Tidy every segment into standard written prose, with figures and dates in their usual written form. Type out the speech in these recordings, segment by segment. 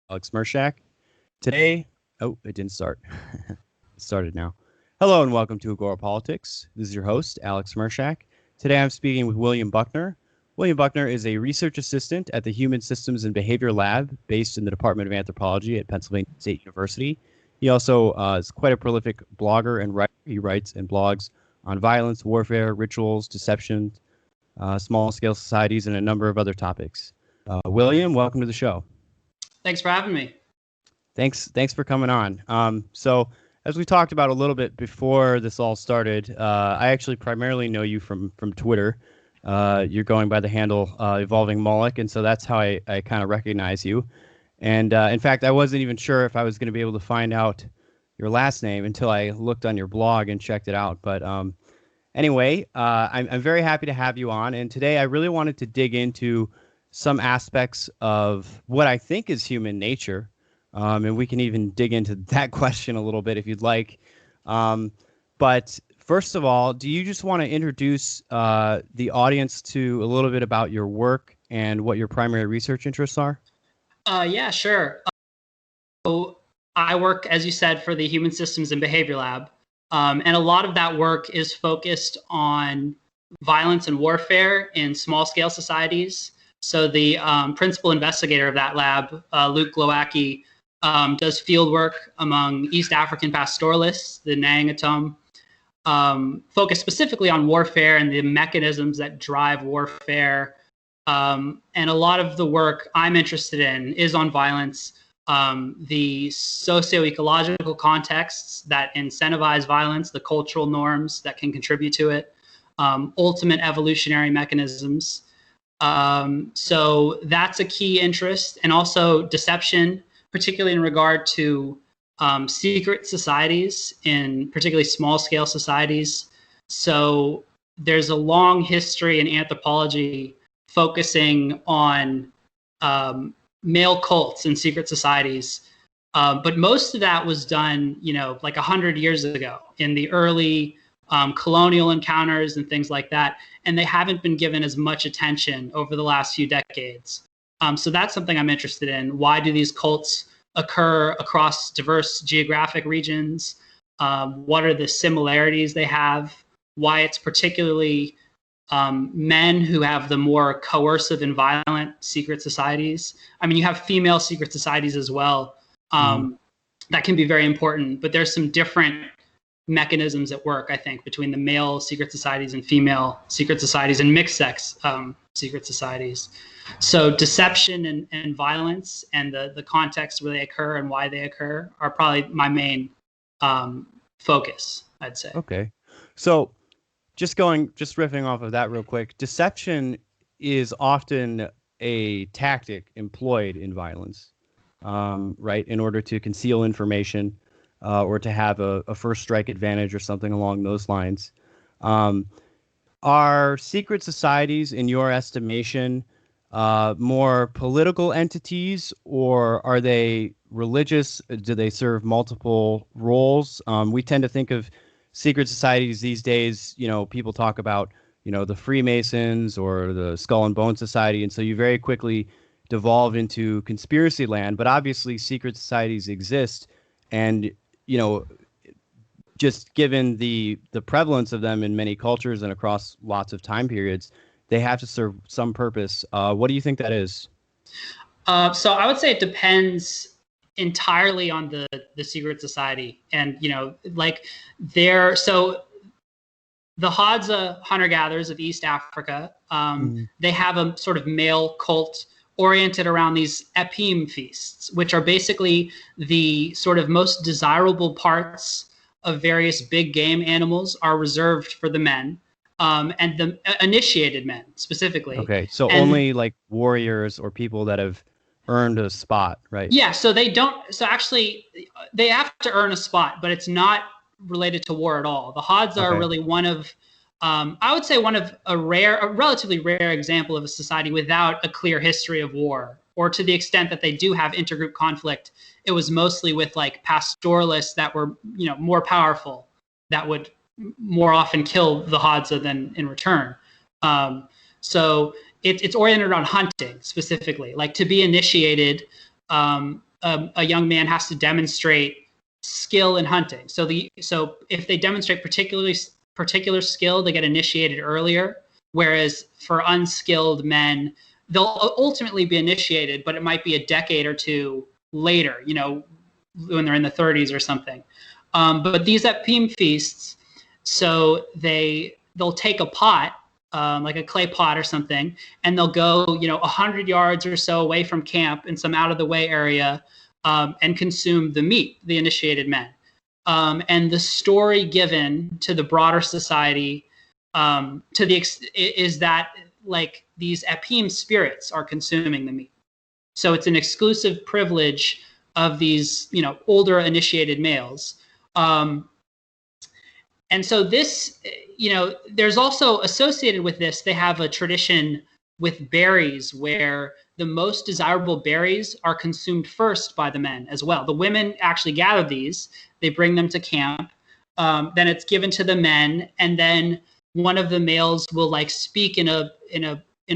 Alex Murshak. Today, it didn't start. It started now. Hello and welcome to Agora Politics. This is your host, Alex Murshak. Today I'm speaking with William Buckner. William Buckner is a research assistant at the Human Systems and Behavior Lab based in the Department of Anthropology at Pennsylvania State University. He also is quite a prolific blogger and writer. He writes and blogs on violence, warfare, rituals, deception, small-scale societies, and a number of other topics. William, welcome to the show. Thanks for having me. Thanks for coming on. So as we talked about a little bit before this all started, I actually primarily know you from Twitter. You're going by the handle Evolving Moloch, and so that's how I kind of recognize you. And in fact, I wasn't even sure if I was going to be able to find out your last name until I looked on your blog and checked it out. But anyway, I'm very happy to have you on. And today I really wanted to dig into some aspects of what I think is human nature. And we can even dig into that question a little bit if you'd like. But first of all, do you just want to introduce the audience to a little bit about your work and what your primary research interests are? Yeah, sure. So I work, as you said, for the Human Systems and Behavior Lab. And a lot of that work is focused on violence and warfare in small-scale societies. So the principal investigator of that lab, Luke Glowacki, does field work among East African pastoralists, the Nyangatom, focused specifically on warfare and the mechanisms that drive warfare. And a lot of the work I'm interested in is on violence, the socio-ecological contexts that incentivize violence, the cultural norms that can contribute to it, ultimate evolutionary mechanisms. So that's a key interest, and also deception, particularly in regard to secret societies, in particularly small-scale societies. So there's a long history in anthropology focusing on male cults in secret societies. But most of that was done, like 100 years ago in the early colonial encounters and things like that. And they haven't been given as much attention over the last few decades. So that's something I'm interested in. Why do these cults occur across diverse geographic regions? What are the similarities they have? Why it's particularly men who have the more coercive and violent secret societies. I mean, you have female secret societies as well. That can be very important, but there's some different mechanisms at work, I think, between the male secret societies and female secret societies and mixed sex secret societies. So deception and violence and the context where they occur and why they occur are probably my main focus, I'd say. Okay. So just riffing off of that real quick, deception is often a tactic employed in violence, right? In order to conceal information or to have a first strike advantage or something along those lines. Are secret societies, in your estimation, more political entities, or are they religious? Do they serve multiple roles? We tend to think of secret societies these days, people talk about, the Freemasons or the Skull and Bone Society. And so you very quickly devolve into conspiracy land. But obviously secret societies exist. And, just given the prevalence of them in many cultures and across lots of time periods, they have to serve some purpose. What do you think that is? So I would say it depends entirely on the secret society. And, so the Hadza hunter-gatherers of East Africa, they have a sort of male cult oriented around these epim feasts, which are basically the sort of most desirable parts of various big game animals are reserved for the men, and the initiated men specifically. Okay, so only like warriors or people that have earned a spot, right? Yeah, so they don't. So actually, they have to earn a spot, but it's not related to war at all. The Hadza are really one of, I would say, one of a relatively rare example of a society without a clear history of war, or to the extent that they do have intergroup conflict, it was mostly with like pastoralists that were, more powerful, that would more often kill the Hadza than in return. So it's oriented around hunting specifically. Like to be initiated, a young man has to demonstrate skill in hunting. So if they demonstrate particular skill, they get initiated earlier. Whereas for unskilled men, they'll ultimately be initiated, but it might be a decade or two later, when they're in the 30s or something. But these epime feasts, so they'll take a pot, like a clay pot or something, and they'll go, 100 yards or so away from camp in some out of the way area, and consume the meat, the initiated men. And the story given to the broader society is that like these epime spirits are consuming the meat. So it's an exclusive privilege of these, older initiated males. And so this, there's also associated with this, they have a tradition with berries where the most desirable berries are consumed first by the men as well. The women actually gather these, they bring them to camp, then it's given to the men, and then one of the males will like speak in a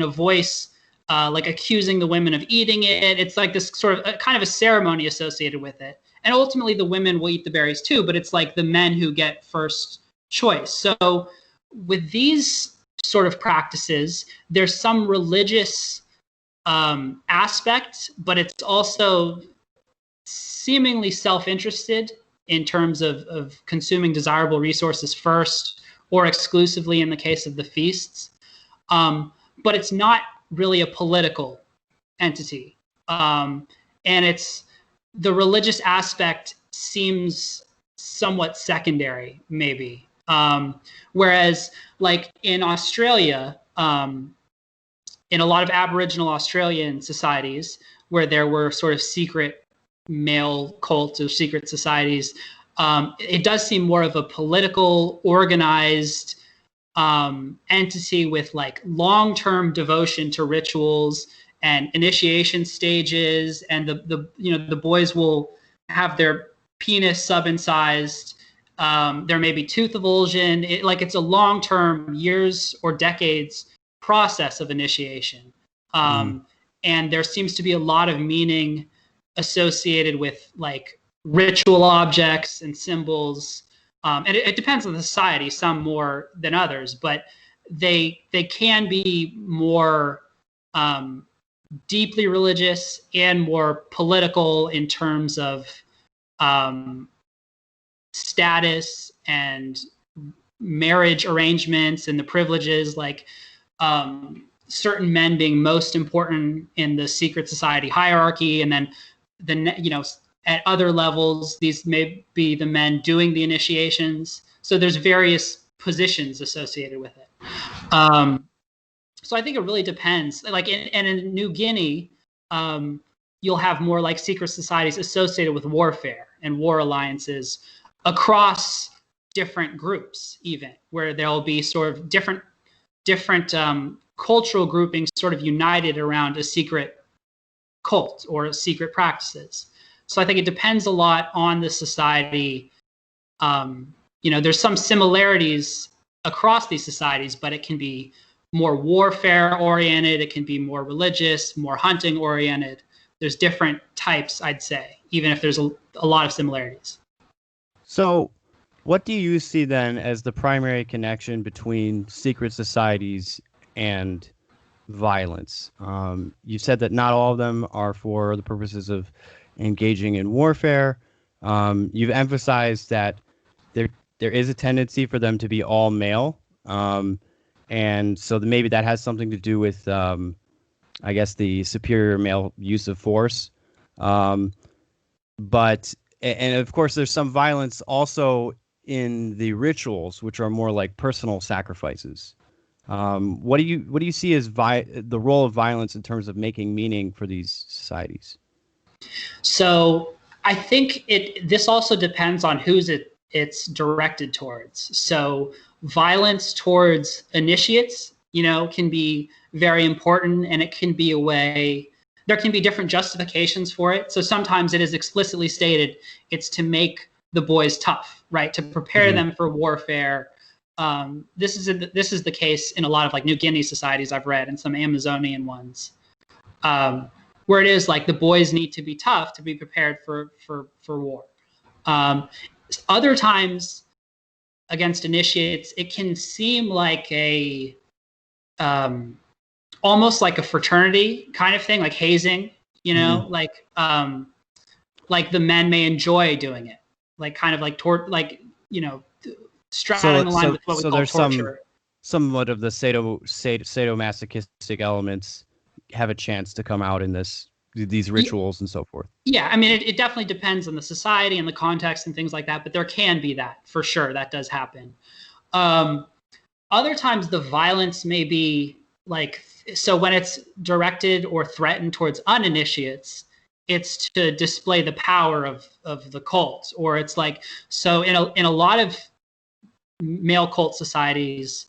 voice like accusing the women of eating it. It's like this sort of kind of a ceremony associated with it. And ultimately the women will eat the berries too, but it's like the men who get first choice. So with these sort of practices, there's some religious aspect, but it's also seemingly self-interested in terms of consuming desirable resources first, or exclusively in the case of the feasts. But it's not really a political entity. And the religious aspect seems somewhat secondary, maybe. Whereas like in Australia, in a lot of Aboriginal Australian societies where there were sort of secret male cults or secret societies, it does seem more of a political, organized entity with like long-term devotion to rituals and initiation stages, and the boys will have their penis sub-incised. There may be tooth avulsion. It's a long-term, years or decades process of initiation. And there seems to be a lot of meaning associated with like ritual objects and symbols. And it depends on the society, some more than others, but they can be more deeply religious and more political in terms of status and marriage arrangements and the privileges, like certain men being most important in the secret society hierarchy, and then at other levels these may be the men doing the initiations. So there's various positions associated with it. So I think it really depends. Like in New Guinea, you'll have more like secret societies associated with warfare and war alliances across different groups, even where there'll be sort of different cultural groupings sort of united around a secret cult or secret practices. So I think it depends a lot on the society. There's some similarities across these societies, but it can be more warfare oriented. It can be more religious, more hunting oriented. There's different types, I'd say, even if there's a lot of similarities. So what do you see then as the primary connection between secret societies and violence? You said that not all of them are for the purposes of engaging in warfare. You've emphasized that there is a tendency for them to be all male. And so maybe that has something to do with, I guess, the superior male use of force. But of course, there's some violence also in the rituals, which are more like personal sacrifices. What do you see as the role of violence in terms of making meaning for these societies? So I think this also depends on who's it's directed towards. So violence towards initiates, can be very important, and it can be a way. There can be different justifications for it. So sometimes it is explicitly stated it's to make the boys tough, right? To prepare them for warfare. This is the case in a lot of like New Guinea societies I've read, and some Amazonian ones, where it is like the boys need to be tough to be prepared for war. Other times against initiates, it can seem like a almost like a fraternity kind of thing, like hazing, you know, like the men may enjoy doing it, like kind of like straddling the line with what we call torture. Somewhat of the sadomasochistic elements have a chance to come out in these rituals and so forth. Yeah, I mean, it definitely depends on the society and the context and things like that, but there can be that for sure. That does happen. Other times the violence may be like, so when it's directed or threatened towards uninitiates, it's to display the power of the cult, or it's like, so in a lot of male cult societies,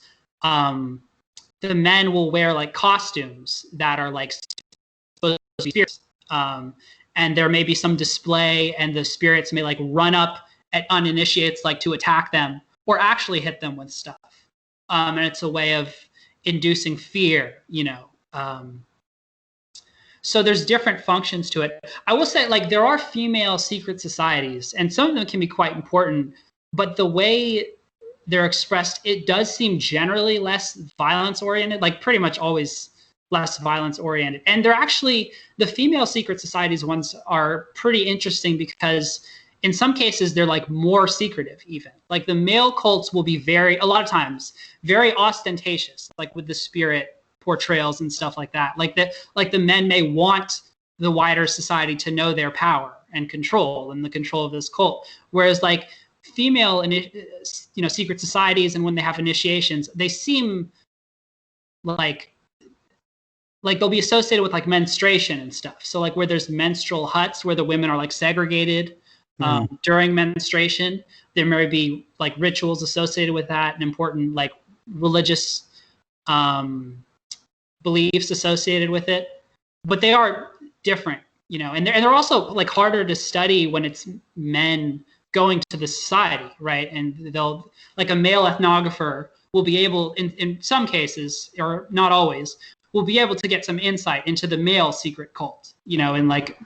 the men will wear like costumes that are like supposed to be spirits, and there may be some display, and the spirits may like run up at uninitiates like to attack them or actually hit them with stuff, and it's a way of inducing fear, you know. So there's different functions to it. I will say, like, there are female secret societies, and some of them can be quite important, but the way they're expressed, it does seem generally less violence oriented, like pretty much always less violence oriented. And they're actually, the female secret societies ones are pretty interesting because in some cases they're like more secretive even. Like the male cults will be a lot of times, very ostentatious, like with the spirit portrayals and stuff like that. Like the men may want the wider society to know their power and control and the control of this cult. Whereas like female, secret societies, and when they have initiations, they seem like they'll be associated with like menstruation and stuff. So like where there's menstrual huts where the women are like segregated during menstruation, there may be like rituals associated with that and important like religious beliefs associated with it. But they are different, you know, and they're also like harder to study when it's men going to the society, right? And they'll, like a male ethnographer will be able, in some cases, or not always, will be able to get some insight into the male secret cult, you know, and like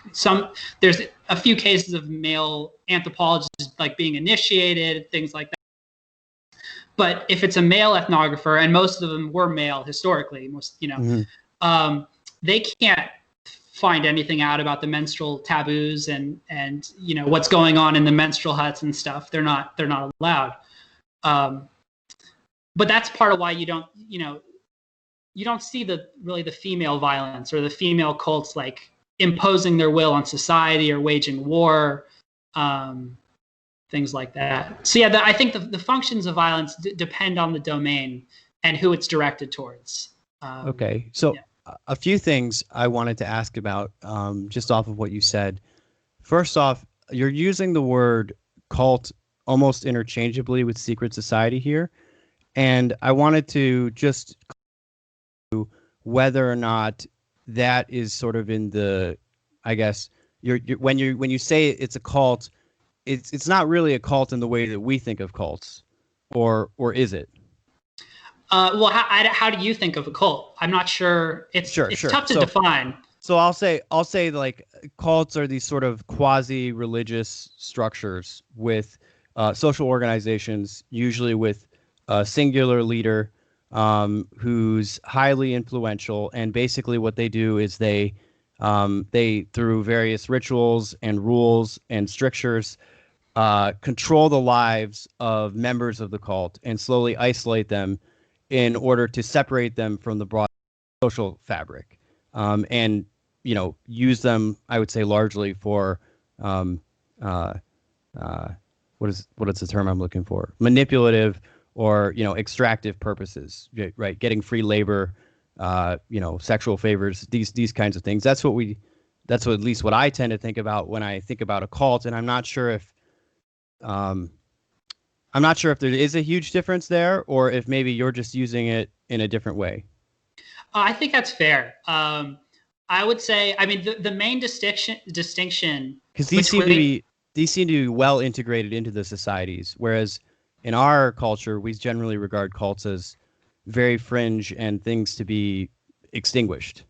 there's a few cases of male anthropologists like being initiated, things like that. But if it's a male ethnographer, and most of them were male historically, most, you know, they can't find anything out about the menstrual taboos and you know what's going on in the menstrual huts and stuff. They're not allowed. But that's part of why you don't see the female violence or the female cults like imposing their will on society or waging war, things like that. So yeah, I think the functions of violence depend on the domain and who it's directed towards. Okay, so yeah. A few things I wanted to ask about just off of what you said. First off, you're using the word cult almost interchangeably with secret society here. And I wanted to just whether or not that is sort of in the, I guess, when you say it's a cult, it's not really a cult in the way that we think of cults, or is it? Well, how do you think of a cult? I'm not sure. It's tough to define. So I'll say like cults are these sort of quasi-religious structures with social organizations, usually with a singular leader who's highly influential, and basically what they do is they through various rituals and rules and strictures control the lives of members of the cult and slowly isolate them in order to separate them from the broad social fabric, and use them, I would say, largely for what is the term I'm looking for? Manipulative or extractive purposes, right? Getting free labor, sexual favors, these kinds of things. That's at least what I tend to think about when I think about a cult, and I'm not sure if there is a huge difference there, or if maybe you're just using it in a different way. I think that's fair. I would say, I mean, the main distinction, because these seem to be well integrated into the societies, whereas in our culture, we generally regard cults as very fringe and things to be extinguished.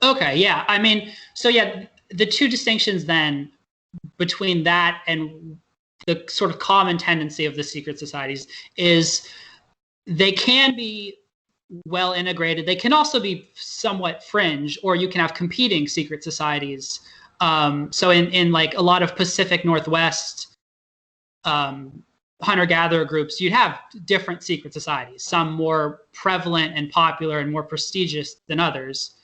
Okay, yeah. I mean, so yeah, the two distinctions then between that and the sort of common tendency of the secret societies is they can be well integrated. They can also be somewhat fringe, or you can have competing secret societies. So in like a lot of Pacific Northwest hunter-gatherer groups, you'd have different secret societies, some more prevalent and popular and more prestigious than others.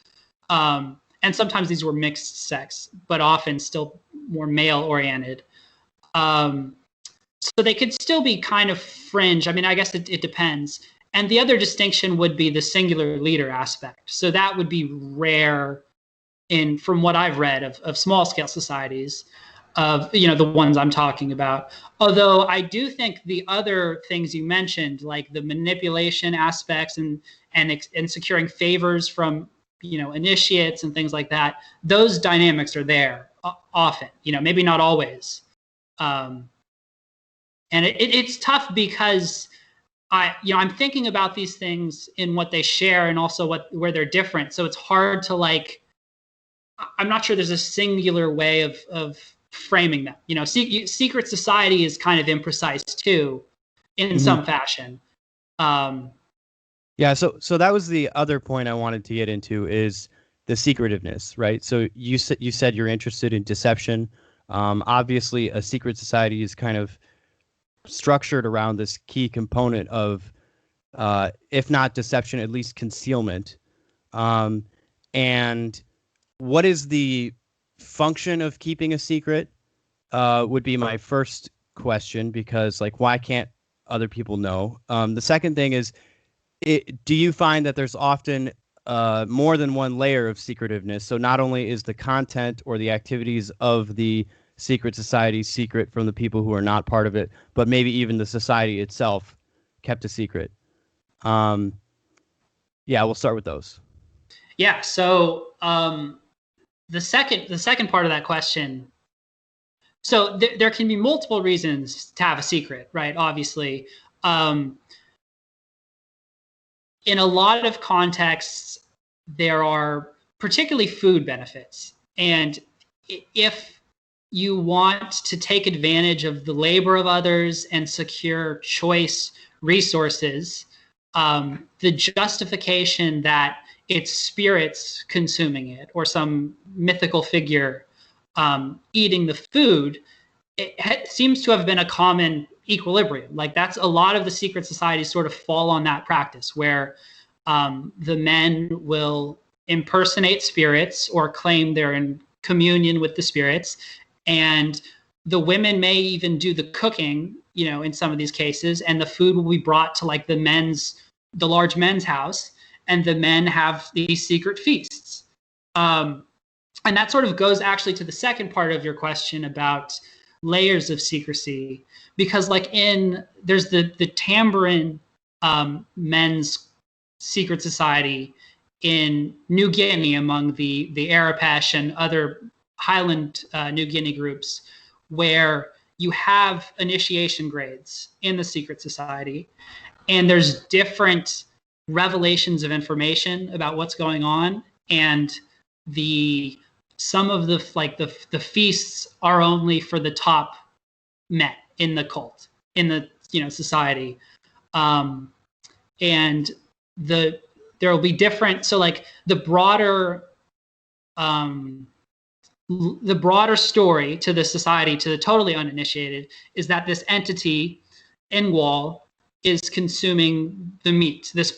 And sometimes these were mixed sex, but often still more male-oriented. So they could still be kind of fringe. I mean, I guess it depends. And the other distinction would be the singular leader aspect. So that would be rare from what I've read of small scale societies, of the ones I'm talking about. Although I do think the other things you mentioned, like the manipulation aspects and securing favors from initiates and things like that, those dynamics are there often. Maybe not always. And it's tough because I'm thinking about these things in what they share and also where they're different. So it's hard to I'm not sure there's a singular way of framing them. Secret society is kind of imprecise too, in some fashion. Yeah, so that was the other point I wanted to get into, is the secretiveness, right? So you said you're interested in deception. Obviously, a secret society is kind of structured around this key component of, if not deception, at least concealment. And what is the function of keeping a secret? Would be my first question, because why can't other people know? The second thing is, do you find that there's often more than one layer of secretiveness? So not only is the content or the activities of the secret society secret from the people who are not part of it, but maybe even the society itself kept a secret. Yeah, we'll start with those. Yeah. So the second part of that question. So there can be multiple reasons to have a secret, right? Obviously, in a lot of contexts, there are particularly food benefits, and if you want to take advantage of the labor of others and secure choice resources, the justification that it's spirits consuming it or some mythical figure eating the food, it seems to have been a common equilibrium. That's a lot of the secret societies sort of fall on that practice, where the men will impersonate spirits or claim they're in communion with the spirits, and the women may even do the cooking, in some of these cases, and the food will be brought to the large men's house, and the men have these secret feasts. And that sort of goes actually to the second part of your question about layers of secrecy, because there's the Tambourine men's secret society in New Guinea, among the Arapash and other Highland New Guinea groups, where you have initiation grades in the secret society, and there's different revelations of information about what's going on, and some of the feasts are only for the top men in the cult, in the society, and there will be different. So the broader story to the society, to the totally uninitiated, is that this entity, Engwal, is consuming the meat, these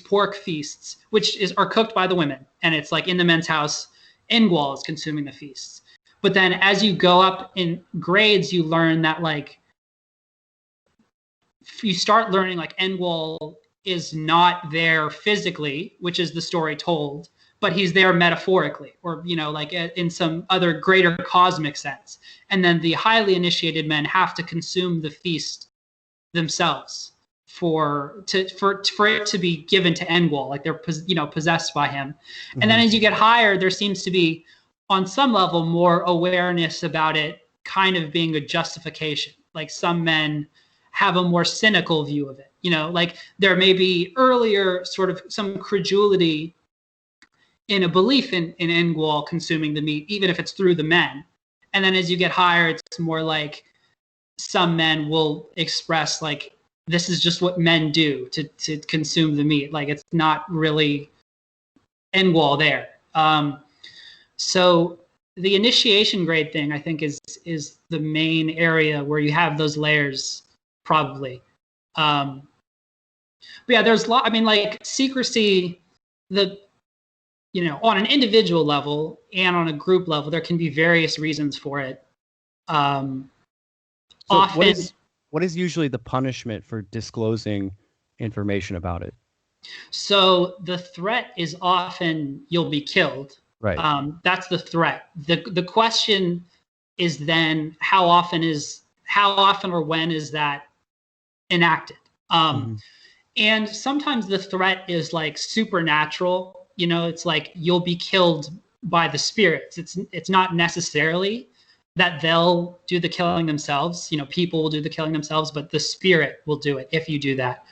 pork feasts, which are cooked by the women, and it's in the men's house. Engwal is consuming the feasts. But then as you go up in grades, you learn that you start learning Engwal is not there physically, which is the story told, but he's there metaphorically, or in some other greater cosmic sense. And then the highly initiated men have to consume the feast themselves for it to be given to Engwal, they're possessed by him. Mm-hmm. And then as you get higher, there seems to be, on some level, more awareness about it kind of being a justification. Some men have a more cynical view of it. There may be earlier sort of some credulity in a belief in Ingwal consuming the meat, even if it's through the men. And then as you get higher, it's more like some men will express like, this is just what men do to consume the meat. Like it's not really Ingwal there. So the initiation grade thing, I think, is the main area where you have those layers, probably. But yeah, there's a lot. I mean, like Secrecy, on an individual level and on a group level, there can be various reasons for it. So Often, what is usually the punishment for disclosing information about it? so the threat is often you'll be killed. Right. That's the threat. The question is then how often or when is that enacted? And sometimes the threat is like supernatural. It's like you'll be killed by the spirits. It's not necessarily that they'll do the killing themselves. People will do the killing themselves, but the spirit will do it if you do that.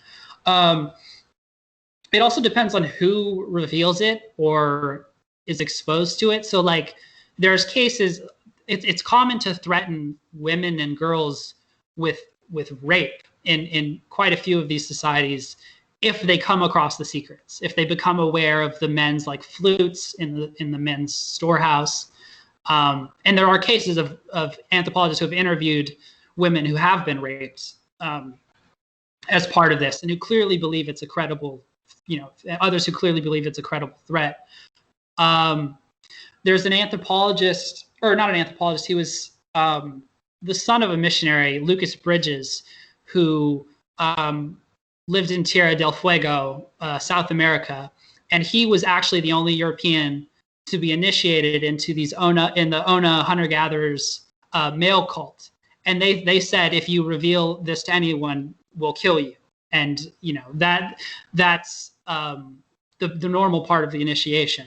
It also depends on who reveals it or is exposed to it. So like there's cases, it's common to threaten women and girls with rape in quite a few of these societies if they come across the secrets, if they become aware of the men's like flutes in the men's storehouse. And there are cases of anthropologists who have interviewed women who have been raped as part of this and who clearly believe it's a credible, others who clearly believe it's a credible threat. There's an anthropologist, or not an anthropologist, he was the son of a missionary, Lucas Bridges, who lived in Tierra del Fuego, South America. And he was actually the only European to be initiated into the Ona hunter-gatherers male cult. And they said, if you reveal this to anyone, we'll kill you. And that's the normal part of the initiation.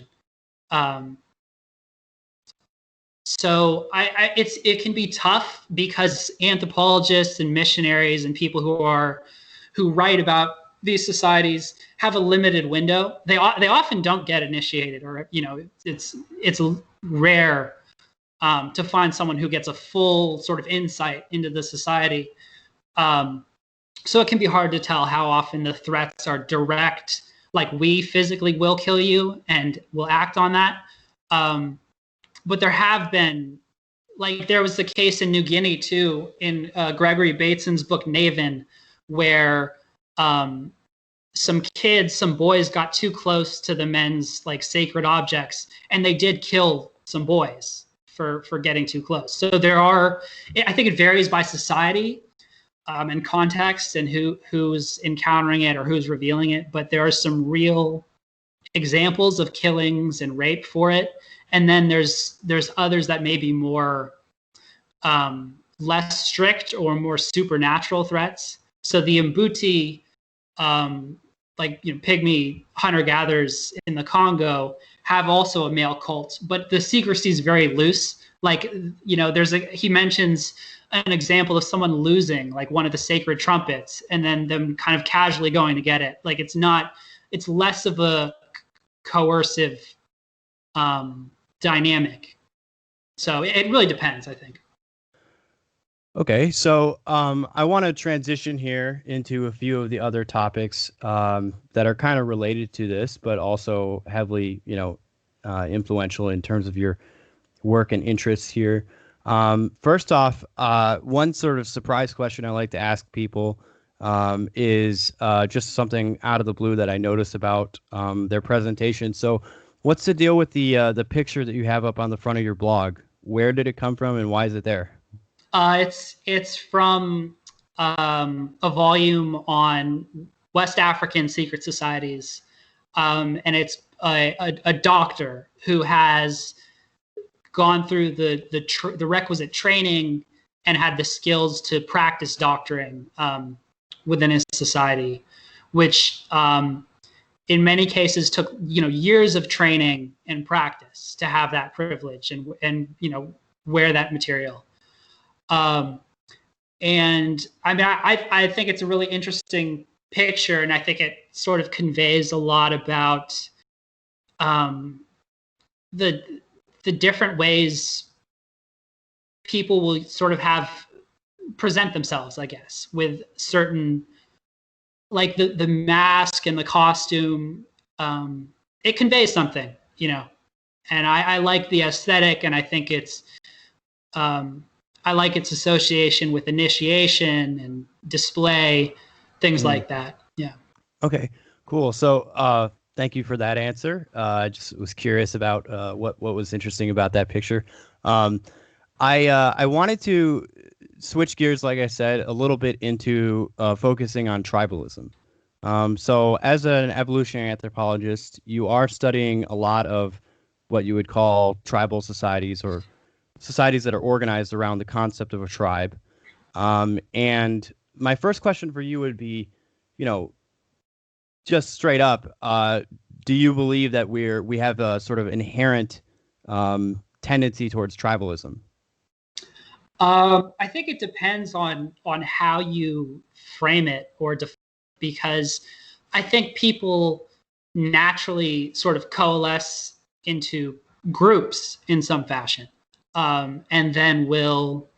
So it can be tough because anthropologists and missionaries and people who write about these societies have a limited window. They often don't get initiated, or it's rare to find someone who gets a full sort of insight into the society. So it can be hard to tell how often the threats are direct, like we physically will kill you and will act on that. But there have been, like there was the case in New Guinea too, in Gregory Bateson's book Naven, where some boys got too close to the men's like sacred objects, and they did kill some boys for getting too close. So I think it varies by society and context and who's encountering it or who's revealing it, but there are some real examples of killings and rape for it. And then there's others that may be more less strict or more supernatural threats. So the Mbuti, pygmy hunter-gatherers in the Congo have also a male cult, but the secrecy is very loose. Like, he mentions an example of someone losing like one of the sacred trumpets and then them kind of casually going to get it. Like it's less of a coercive dynamic. So it really depends, I think. Okay, so I want to transition here into a few of the other topics that are kind of related to this, but also heavily, influential in terms of your work and interests here. First off, one sort of surprise question I like to ask people is just something out of the blue that I noticed about their presentation. So, what's the deal with the picture that you have up on the front of your blog? Where did it come from, and why is it there? It's from a volume on West African secret societies, and it's a doctor who has gone through the requisite training and had the skills to practice doctoring within his society, which in many cases took years of training and practice to have that privilege and wear that material. And I mean, I think it's a really interesting picture, and I think it sort of conveys a lot about the different ways people will sort of present themselves, I guess, with certain, like the mask and the costume, it conveys something, and I like the aesthetic, and I think I like its association with initiation and display, things like that. Yeah. Okay, cool. So thank you for that answer. I just was curious about what was interesting about that picture. I wanted to switch gears, like I said, a little bit into focusing on tribalism. So as an evolutionary anthropologist, you are studying a lot of what you would call tribal societies, or societies that are organized around the concept of a tribe. And my first question for you would be, just straight up, do you believe that we have a sort of inherent tendency towards tribalism? I think it depends on how you frame it because I think people naturally sort of coalesce into groups in some fashion, and then will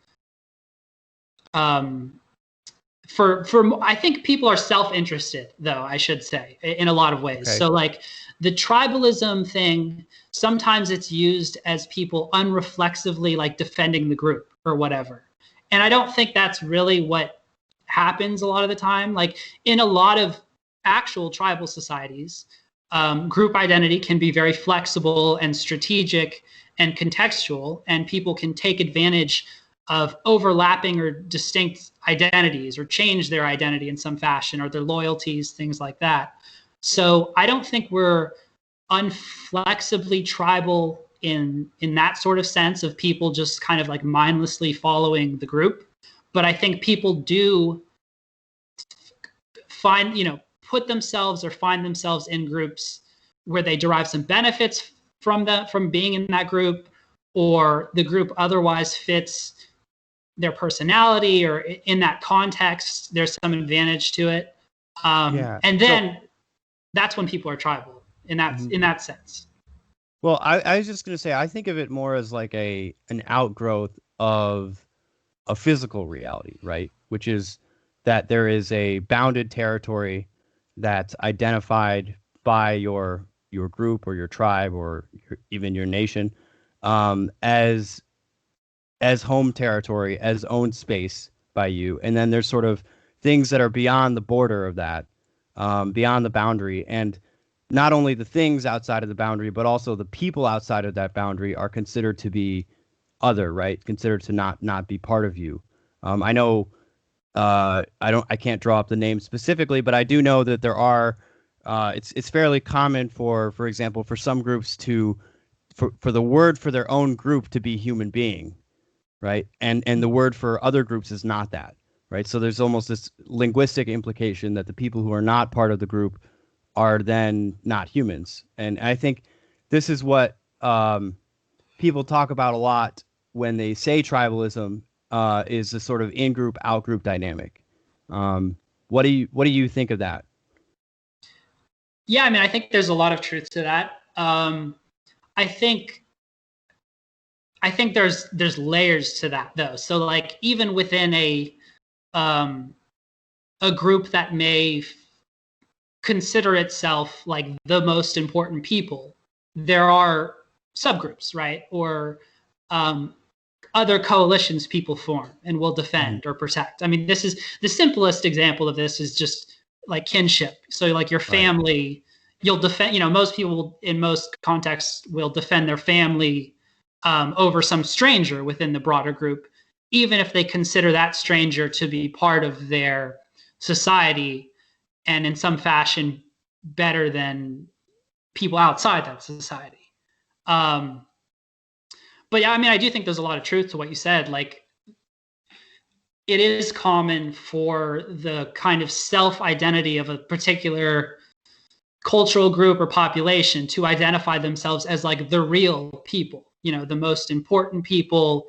I think people are self-interested, though, I should say, in a lot of ways. Okay. So like the tribalism thing, sometimes it's used as people unreflexively like defending the group or whatever. And I don't think that's really what happens a lot of the time. Like in a lot of actual tribal societies, group identity can be very flexible and strategic and contextual, and people can take advantage of overlapping or distinct identities or change their identity in some fashion, or their loyalties, things like that. So I don't think we're unflexibly tribal in that sort of sense of people just kind of like mindlessly following the group. But I think people do put themselves or find themselves in groups where they derive some benefits from being in that group, or the group otherwise fits their personality, or in that context, there's some advantage to it. And then that's when people are tribal in that sense. Well, I was just going to say, I think of it more as like an outgrowth of a physical reality, right? Which is that there is a bounded territory that's identified by your group or your tribe, or even your nation, as home territory, as owned space by you. And then there's sort of things that are beyond the border of that, beyond the boundary. And not only the things outside of the boundary, but also the people outside of that boundary are considered to be other, right? Considered to not be part of you. I know I can't draw up the name specifically, but I do know that there are it's fairly common for example, for some groups for the word for their own group to be human being, right? And the word for other groups is not that, right? So there's almost this linguistic implication that the people who are not part of the group are then not humans. And I think this is what people talk about a lot when they say tribalism, is the sort of in-group, out-group dynamic. What do you think of that? Yeah, I mean, I think there's a lot of truth to that. I think there's layers to that, though. So like even within a group that may consider itself like the most important people, there are subgroups, right? Or other coalitions people form and will defend or protect. I mean, this is the simplest example of this is just like kinship. So like your family, you'll defend, most people in most contexts will defend their family over some stranger within the broader group, even if they consider that stranger to be part of their society and in some fashion better than people outside that society. But yeah, I mean, I do think there's a lot of truth to what you said. Like, it is common for the kind of self-identity of a particular cultural group or population to identify themselves as like the real people, the most important people,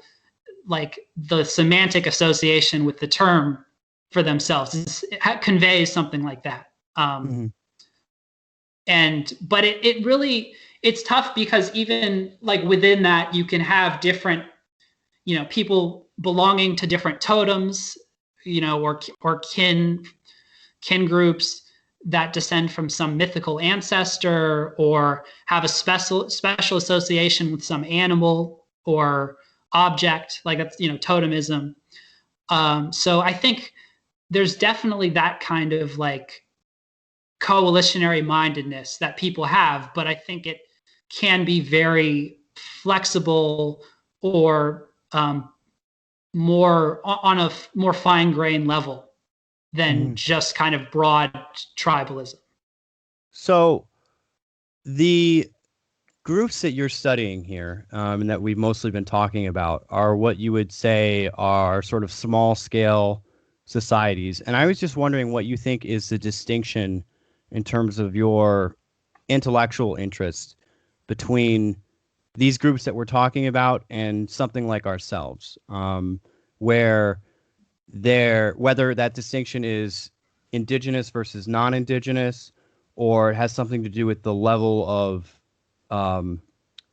like the semantic association with the term for themselves it conveys something like that. But it really, it's tough because even like within that, you can have different, people belonging to different totems, or kin groups that descend from some mythical ancestor or have a special association with some animal or object, like that's totemism. So I think there's definitely that kind of like coalitionary mindedness that people have, but I think it can be very flexible or more on a more fine grained level than just kind of broad tribalism. So the groups that you're studying here, and that we've mostly been talking about, are what you would say are sort of small scale societies. And I was just wondering what you think is the distinction in terms of your intellectual interest between these groups that we're talking about and something like ourselves, where whether that distinction is indigenous versus non-indigenous, or it has something to do with the level of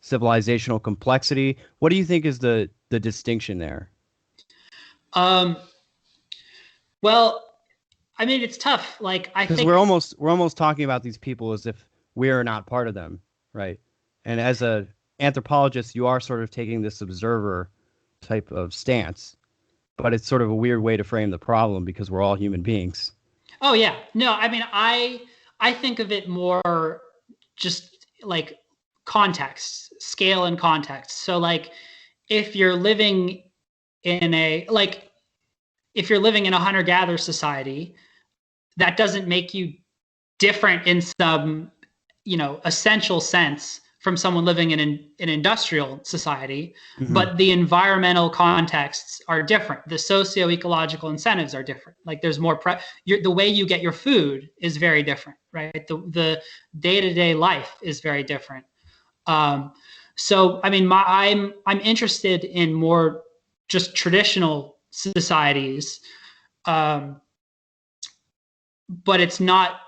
civilizational complexity. What do you think is the distinction there? Well, I mean, it's tough. Like, I think we're almost talking about these people as if we're not part of them, right? And as a anthropologist, you are sort of taking this observer type of stance, but it's sort of a weird way to frame the problem because we're all human beings. Oh yeah, no, I mean, I think of it more just like context, scale and context. So like, if you're living in a hunter-gatherer society, that doesn't make you different in some, essential sense from someone living in an industrial society, but the environmental contexts are different. The socio-ecological incentives are different. Like there's more, the way you get your food is very different, right? The day-to-day life is very different. So, I mean, I'm interested in more just traditional societies, but it's not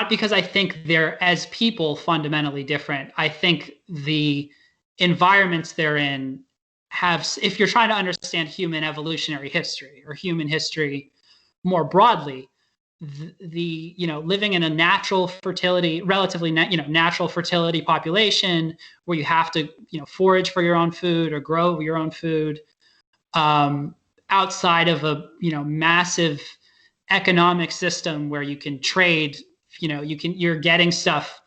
because I think they're as people fundamentally different. I think the environments they're in if you're trying to understand human evolutionary history or human history more broadly, living in a natural fertility, relatively natural fertility population where you have to forage for your own food or grow your own food, outside of a massive economic system where you can trade, you're getting stuff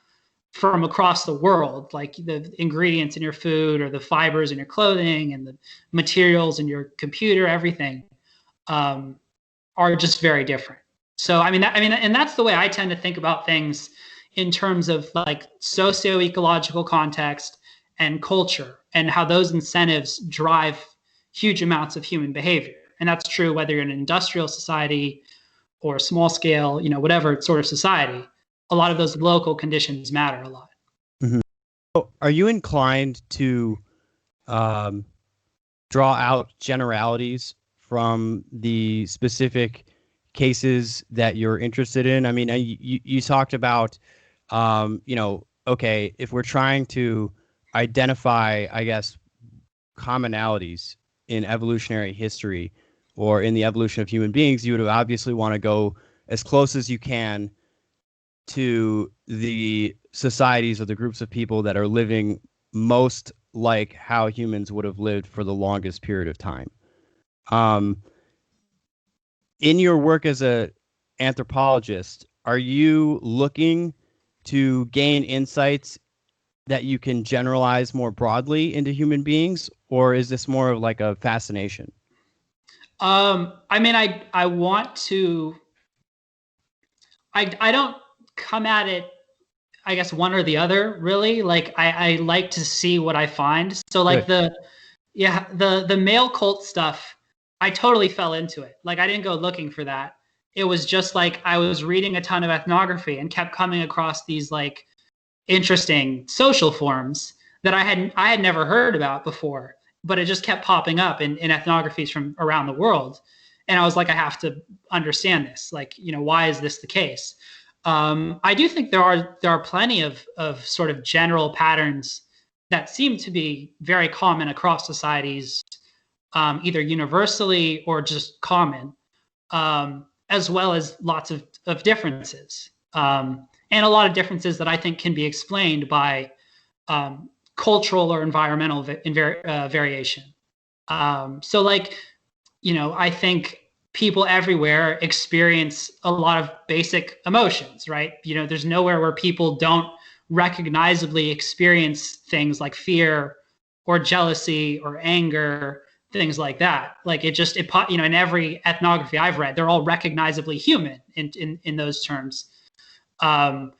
from across the world, like the ingredients in your food or the fibers in your clothing and the materials in your computer, everything are just very different. So and that's the way I tend to think about things in terms of like socio-ecological context and culture and how those incentives drive huge amounts of human behavior. And that's true whether you're in an industrial society or a small scale, whatever sort of society. A lot of those local conditions matter a lot. So are you inclined to draw out generalities from the specific cases that you're interested in? I mean, you talked about, okay, if we're trying to identify, I guess, commonalities in evolutionary history or in the evolution of human beings, you would obviously want to go as close as you can to the societies or the groups of people that are living most like how humans would have lived for the longest period of time. In your work as an anthropologist, are you looking to gain insights that you can generalize more broadly into human beings, or is this more of like a fascination? I mean, I want to. I don't come at it, I guess, one or the other, really. Like I like to see what I find. So like Good. the male cult stuff, I totally fell into it. Like I didn't go looking for that. It was just like I was reading a ton of ethnography and kept coming across these like interesting social forms that I had never heard about before, but it just kept popping up in ethnographies from around the world. And I was like, I have to understand this. Like, why is this the case? I do think there are plenty of sort of general patterns that seem to be very common across societies, either universally or just common, as well as lots of differences, and a lot of differences that I think can be explained by cultural or environmental variation. So, like, I think people everywhere experience a lot of basic emotions, right? There's nowhere where people don't recognizably experience things like fear or jealousy or anger, things like that. Like in every ethnography I've read, they're all recognizably human in those terms. And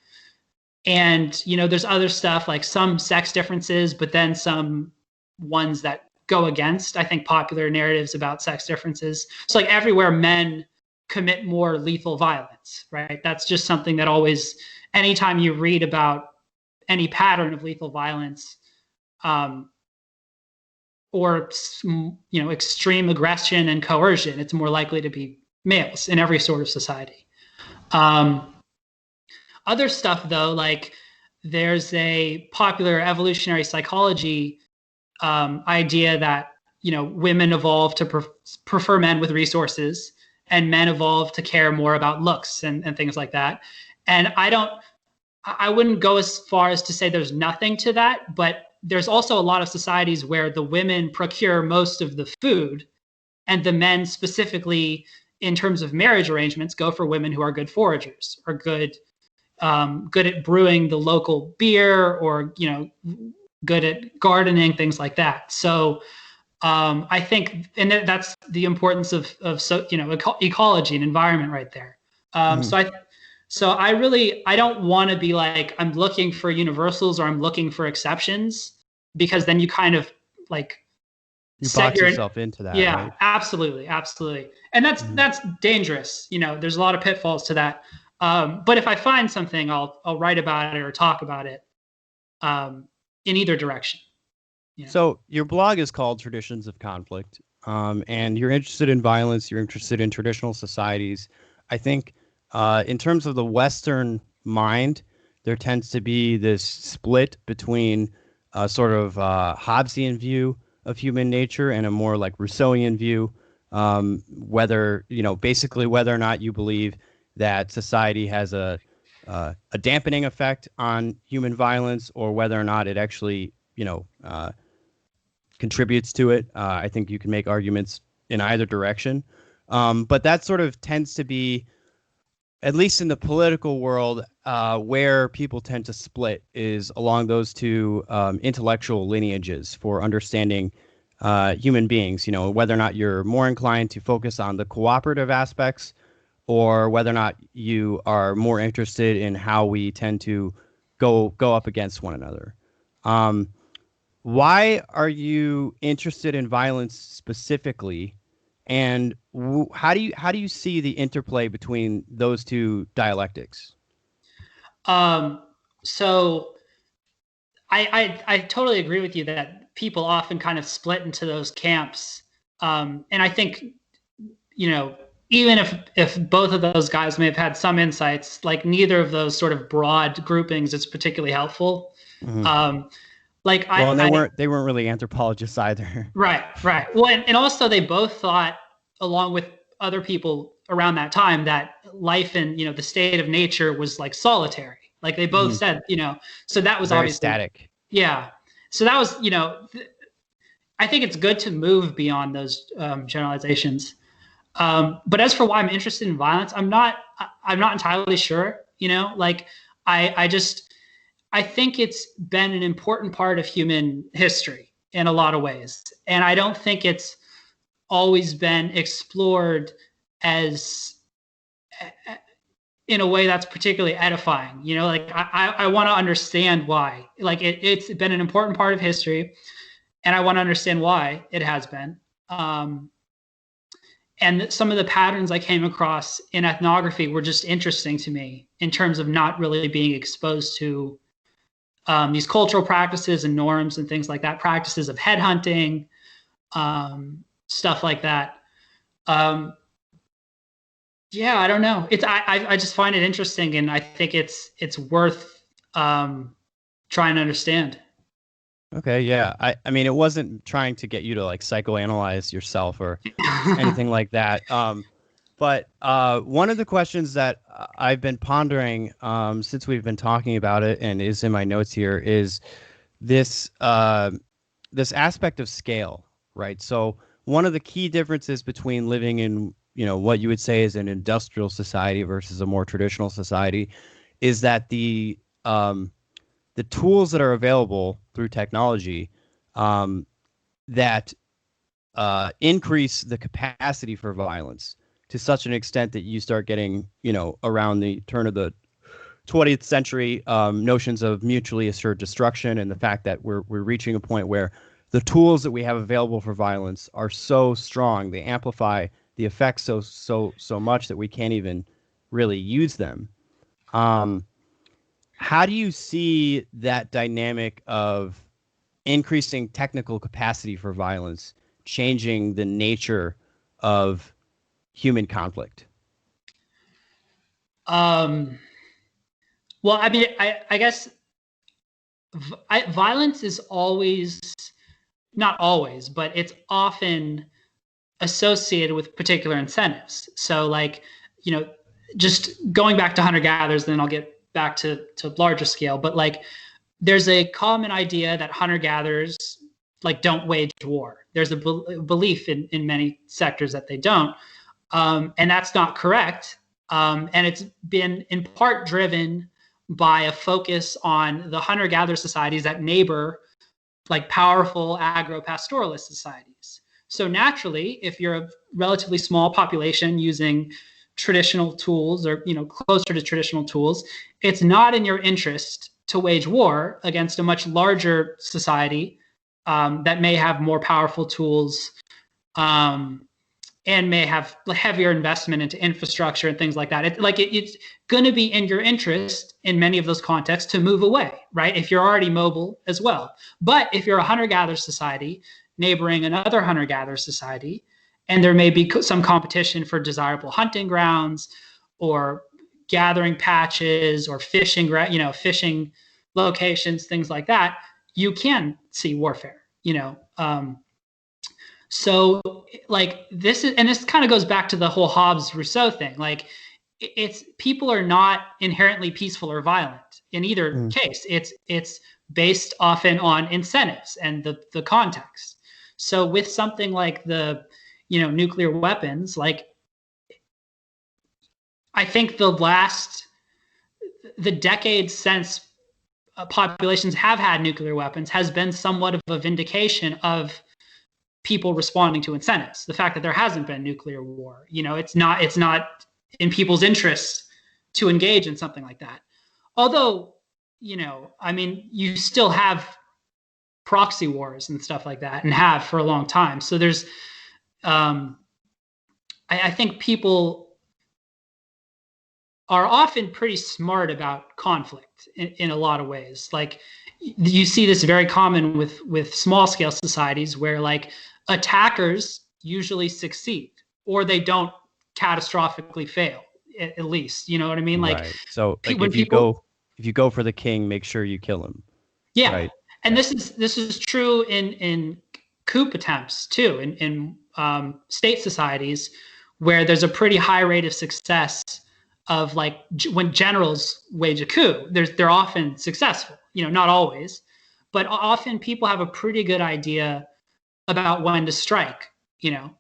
there's other stuff like some sex differences, but then some ones that go against, I think, popular narratives about sex differences. So like everywhere men commit more lethal violence, right? That's just something that always, anytime you read about any pattern of lethal violence, or extreme aggression and coercion, it's more likely to be males in every sort of society. Other stuff, though, like there's a popular evolutionary psychology idea that women evolved to prefer men with resources, and men evolved to care more about looks and things like that. And I wouldn't go as far as to say there's nothing to that, but there's also a lot of societies where the women procure most of the food, and the men, specifically in terms of marriage arrangements, go for women who are good foragers or good at brewing the local beer, or good at gardening, things like that. So I think, and that's the importance of ecology and environment right there. So I don't want to be like, I'm looking for universals or I'm looking for exceptions, because then you kind of like you box yourself into that. Yeah, right? Absolutely. And that's dangerous. There's a lot of pitfalls to that. But if I find something, I'll write about it or talk about it, in either direction. So your blog is called Traditions of Conflict, and you're interested in violence. You're interested in traditional societies. I think in terms of the Western mind, there tends to be this split between a sort of Hobbesian view of human nature and a more like Rousseauian view, basically whether or not you believe that society has a dampening effect on human violence, or whether or not it actually contributes to it. I think you can make arguments in either direction. But that sort of tends to be, at least in the political world, where people tend to split is along those two intellectual lineages for understanding human beings, whether or not you're more inclined to focus on the cooperative aspects, or whether or not you are more interested in how we tend to go up against one another. Why are you interested in violence specifically, and how do you see the interplay between those two dialectics? So I totally agree with you that people often kind of split into those camps, and I think even if both of those guys may have had some insights, like neither of those sort of broad groupings is particularly helpful. Mm-hmm. And they weren't really anthropologists either. Right. Well, and also they both thought, along with other people around that time, that life in the state of nature was like solitary. Like they both said, so that was very obviously static. Yeah. So that was, I think it's good to move beyond those generalizations. But as for why I'm interested in violence, I'm not entirely sure. I think it's been an important part of human history in a lot of ways, and I don't think it's always been explored as in a way that's particularly edifying. I want to understand why. Like it's been an important part of history, and I want to understand why it has been. And some of the patterns I came across in ethnography were just interesting to me in terms of not really being exposed to these cultural practices and norms and things like that, practices of headhunting, stuff like that. Yeah, I don't know. I just find it interesting, and I think it's worth trying to understand. Okay, yeah. I mean, it wasn't trying to get you to like psychoanalyze yourself or anything like that. But one of the questions that I've been pondering since we've been talking about it and is in my notes here is this this aspect of scale, right? So one of the key differences between living in, what you would say is an industrial society versus a more traditional society is that the tools that are available through technology um, that increase the capacity for violence to such an extent that you start getting, around the turn of the 20th century, notions of mutually assured destruction, and the fact that we're reaching a point where the tools that we have available for violence are so strong, they amplify the effects so much that we can't even really use them. Um, how do you see that dynamic of increasing technical capacity for violence changing the nature of human conflict? Um, well, I mean, I guess violence is always, not always, but it's often associated with particular incentives. So, like, you know, just going back to hunter gatherers, then I'll get back to larger scale. But like, there's a common idea that hunter gatherers like don't wage war. There's a belief in many sectors that they don't, and that's not correct. And it's been in part driven by a focus on the hunter gatherer societies that neighbor like powerful agro-pastoralist societies. So naturally, if you're a relatively small population using traditional tools or closer to traditional tools, it's not in your interest to wage war against a much larger society that may have more powerful tools um, and may have heavier investment into infrastructure and things like that. It's going to be in your interest in many of those contexts to move away, right? If you're already mobile as well. But if you're a hunter-gatherer society neighboring another hunter-gatherer society, and there may be some competition for desirable hunting grounds or gathering patches or fishing locations, things like that, you can see warfare. So like this kind of goes back to the whole Hobbes Rousseau thing. Like it's people are not inherently peaceful or violent in either case. It's based often on incentives and the context. So with something like the nuclear weapons, like I think the decades since populations have had nuclear weapons has been somewhat of a vindication of people responding to incentives. The fact that there hasn't been nuclear war, it's not in people's interests to engage in something like that. Although, I mean, you still have proxy wars and stuff like that, and have for a long time. So there's, I think people are often pretty smart about conflict in a lot of ways. Like you see this very common with small scale societies where like attackers usually succeed or they don't catastrophically fail at least, you know what I mean? Like Right. So like when people, if you go for the king, make sure you kill him. yeah. Right. And Yeah. this is true in coup attempts too, in state societies where there's a pretty high rate of success of like when generals wage a coup, they're often successful. Not always, but often people have a pretty good idea about when to strike. And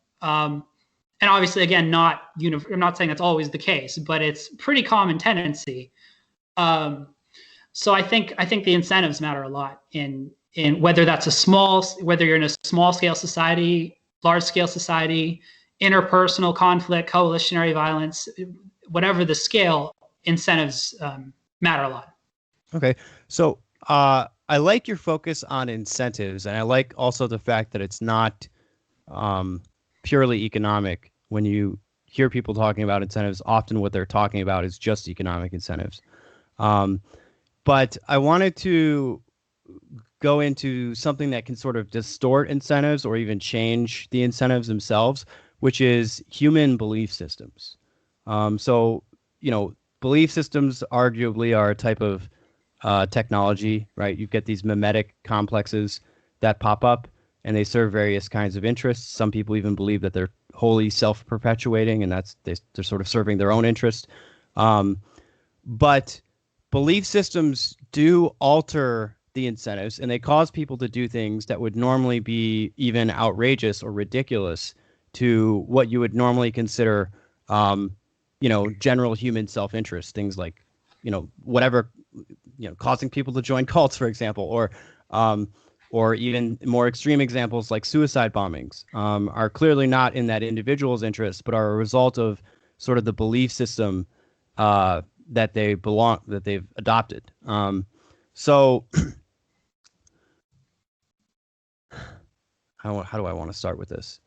obviously, again, I'm not saying that's always the case, but it's pretty common tendency. So I think the incentives matter a lot in whether whether you're in a small scale society, large scale society, interpersonal conflict, coalitionary violence, whatever the scale, incentives matter a lot. Okay. So I like your focus on incentives, and I like also the fact that it's not um, purely economic. When you hear people talking about incentives, often what they're talking about is just economic incentives. Um, but I wanted to go into something that can sort of distort incentives or even change the incentives themselves, which is human belief systems. So, belief systems arguably are a type of technology, right? You get these mimetic complexes that pop up, and they serve various kinds of interests. Some people even believe that they're wholly self-perpetuating, and they're sort of serving their own interest. But belief systems do alter the incentives, and they cause people to do things that would normally be even outrageous or ridiculous to what you would normally consider, general human self-interest. Things like, whatever, causing people to join cults, for example, or even more extreme examples like suicide bombings, are clearly not in that individual's interest, but are a result of sort of the belief system that they've adopted. So how do I want to start with this?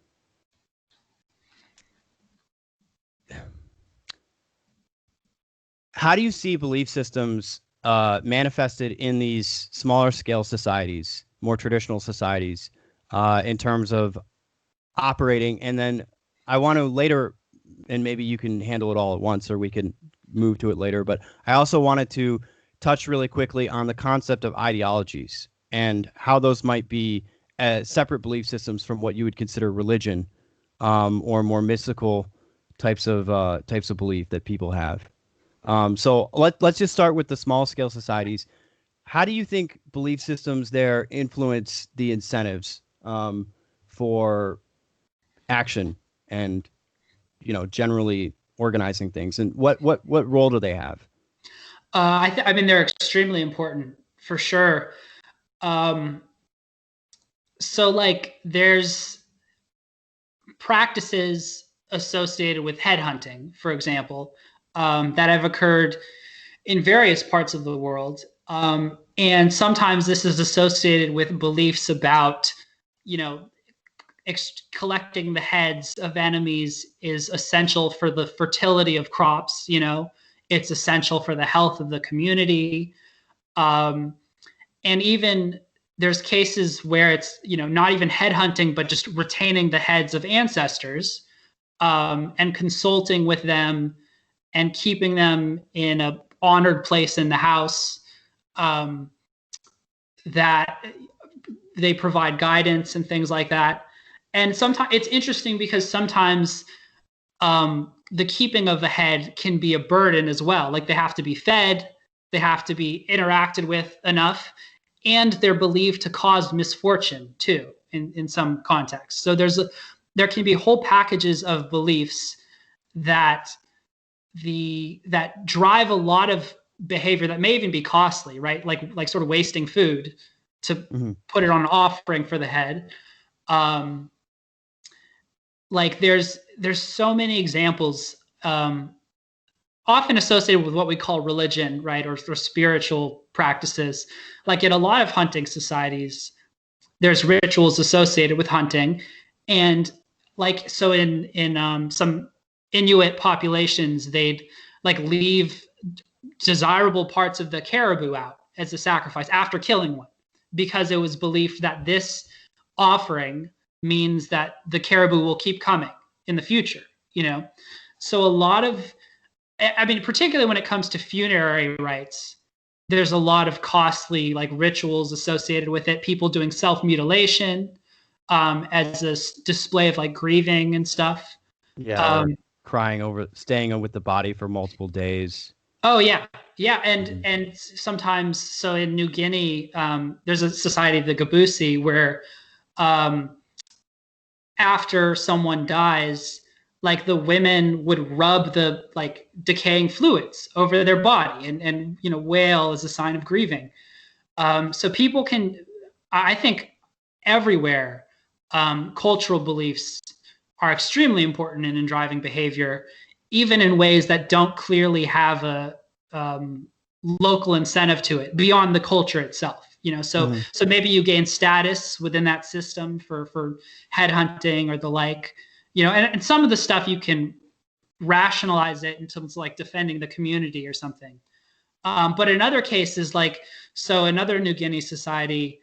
How do you see belief systems manifested in these smaller scale societies, more traditional societies, in terms of operating? And then I want to later, and maybe you can handle it all at once, or we can move to it later. But I also wanted to touch really quickly on the concept of ideologies and how those might be separate belief systems from what you would consider religion, or more mystical types of belief that people have. So let's just start with the small scale societies. How do you think belief systems there influence the incentives for action and generally organizing things, and what role do they have? I mean, they're extremely important for sure. So like there's practices associated with headhunting, for example, that have occurred in various parts of the world. And sometimes this is associated with beliefs about, collecting the heads of enemies is essential for the fertility of crops. It's essential for the health of the community. And even there's cases where it's, not even headhunting, but just retaining the heads of ancestors, and consulting with them and keeping them in a honored place in the house, that they provide guidance and things like that. And sometimes it's interesting because sometimes the keeping of the head can be a burden as well. Like they have to be fed, they have to be interacted with enough, and they're believed to cause misfortune too in some contexts. So there can be whole packages of beliefs that drive a lot of behavior that may even be costly, right? Like sort of wasting food to put it on an offering for the head. Like there's so many examples, often associated with what we call religion, right, or spiritual practices. Like in a lot of hunting societies, there's rituals associated with hunting, and like so in some Inuit populations, they'd like leave desirable parts of the caribou out as a sacrifice after killing one, because it was believed that this offering means that the caribou will keep coming in the future. So a lot of, I mean, particularly when it comes to funerary rites, there's a lot of costly like rituals associated with it. People doing self-mutilation as a display of like grieving and stuff. Yeah, or staying with the body for multiple days. Oh yeah, and sometimes, so in New Guinea, there's a society, the Gabusi, where after someone dies, like the women would rub the like decaying fluids over their body and wail as a sign of grieving. So people can, I think, everywhere, cultural beliefs are extremely important in driving behavior, even in ways that don't clearly have a local incentive to it beyond the culture itself. So maybe you gain status within that system for headhunting or the like. And some of the stuff you can rationalize it in terms of like defending the community or something. But in other cases, another New Guinea society,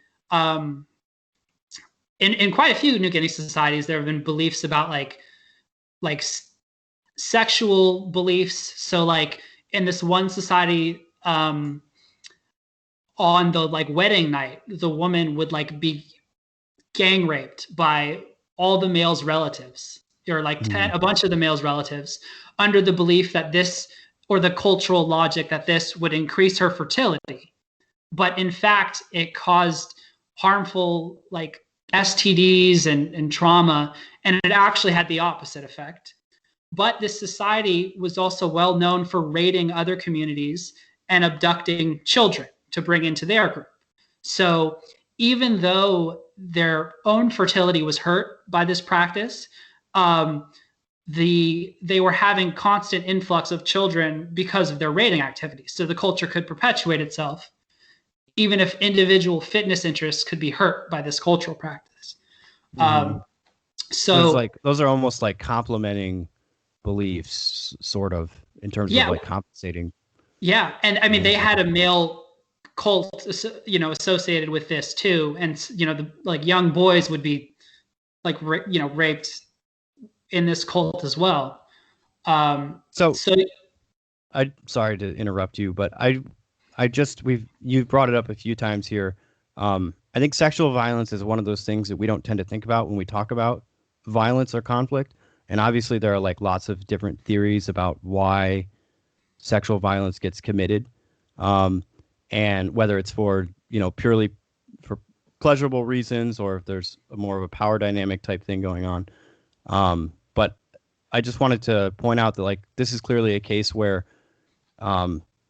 in quite a few New Guinea societies, there have been beliefs about like sexual beliefs. So like in this one society, on the like wedding night, the woman would like be gang raped by all the male's relatives, or like Mhm. a bunch of the male's relatives, under the belief that this, or the cultural logic that this would increase her fertility. But in fact, it caused harmful like STDs and trauma, and it actually had the opposite effect. But this society was also well known for raiding other communities and abducting children to bring into their group. So even though their own fertility was hurt by this practice, they were having constant influx of children because of their raiding activities. So the culture could perpetuate itself, even if individual fitness interests could be hurt by this cultural practice. Mhm. So it's So like those are almost like complementing beliefs, sort of, in terms of yeah, like compensating. yeah, and I mean Yeah. they had a male cult, associated with this too, and the like young boys would be like raped in this cult as well. So So I sorry to interrupt you, but you've brought it up a few times here. I think sexual violence is one of those things that we don't tend to think about when we talk about violence or conflict. And obviously there are like lots of different theories about why sexual violence gets committed. Um, and whether it's for, purely for pleasurable reasons, or if there's more of a power dynamic type thing going on. But I just wanted to point out that like this is clearly a case where,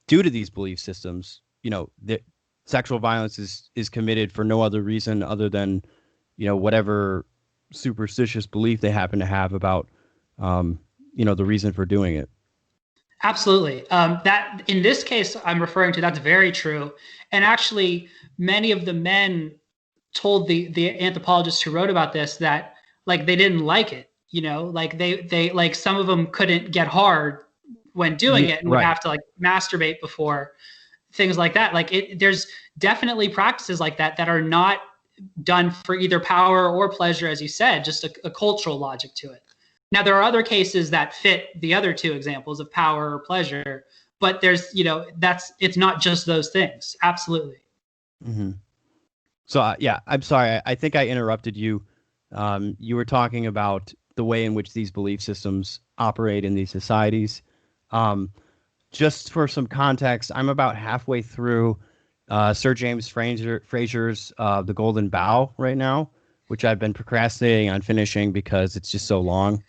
due to these belief systems, that sexual violence is committed for no other reason other than, whatever superstitious belief they happen to have about, the reason for doing it. absolutely. That in this case I'm referring to, that's very true. And actually, many of the men told the anthropologists who wrote about this that like they didn't like it. Like they like some of them couldn't get hard when doing Yeah, it and would right. have to like masturbate before, things like that. Like there's definitely practices like that that are not done for either power or pleasure, as you said, just a cultural logic to it. Now, there are other cases that fit the other two examples of power or pleasure, but it's not just those things. Absolutely. Hmm. So yeah, I'm sorry. I think I interrupted you. You were talking about the way in which these belief systems operate in these societies. Um, just for some context, I'm about halfway through Sir James Frazer's The Golden Bough right now, which I've been procrastinating on finishing because it's just so long,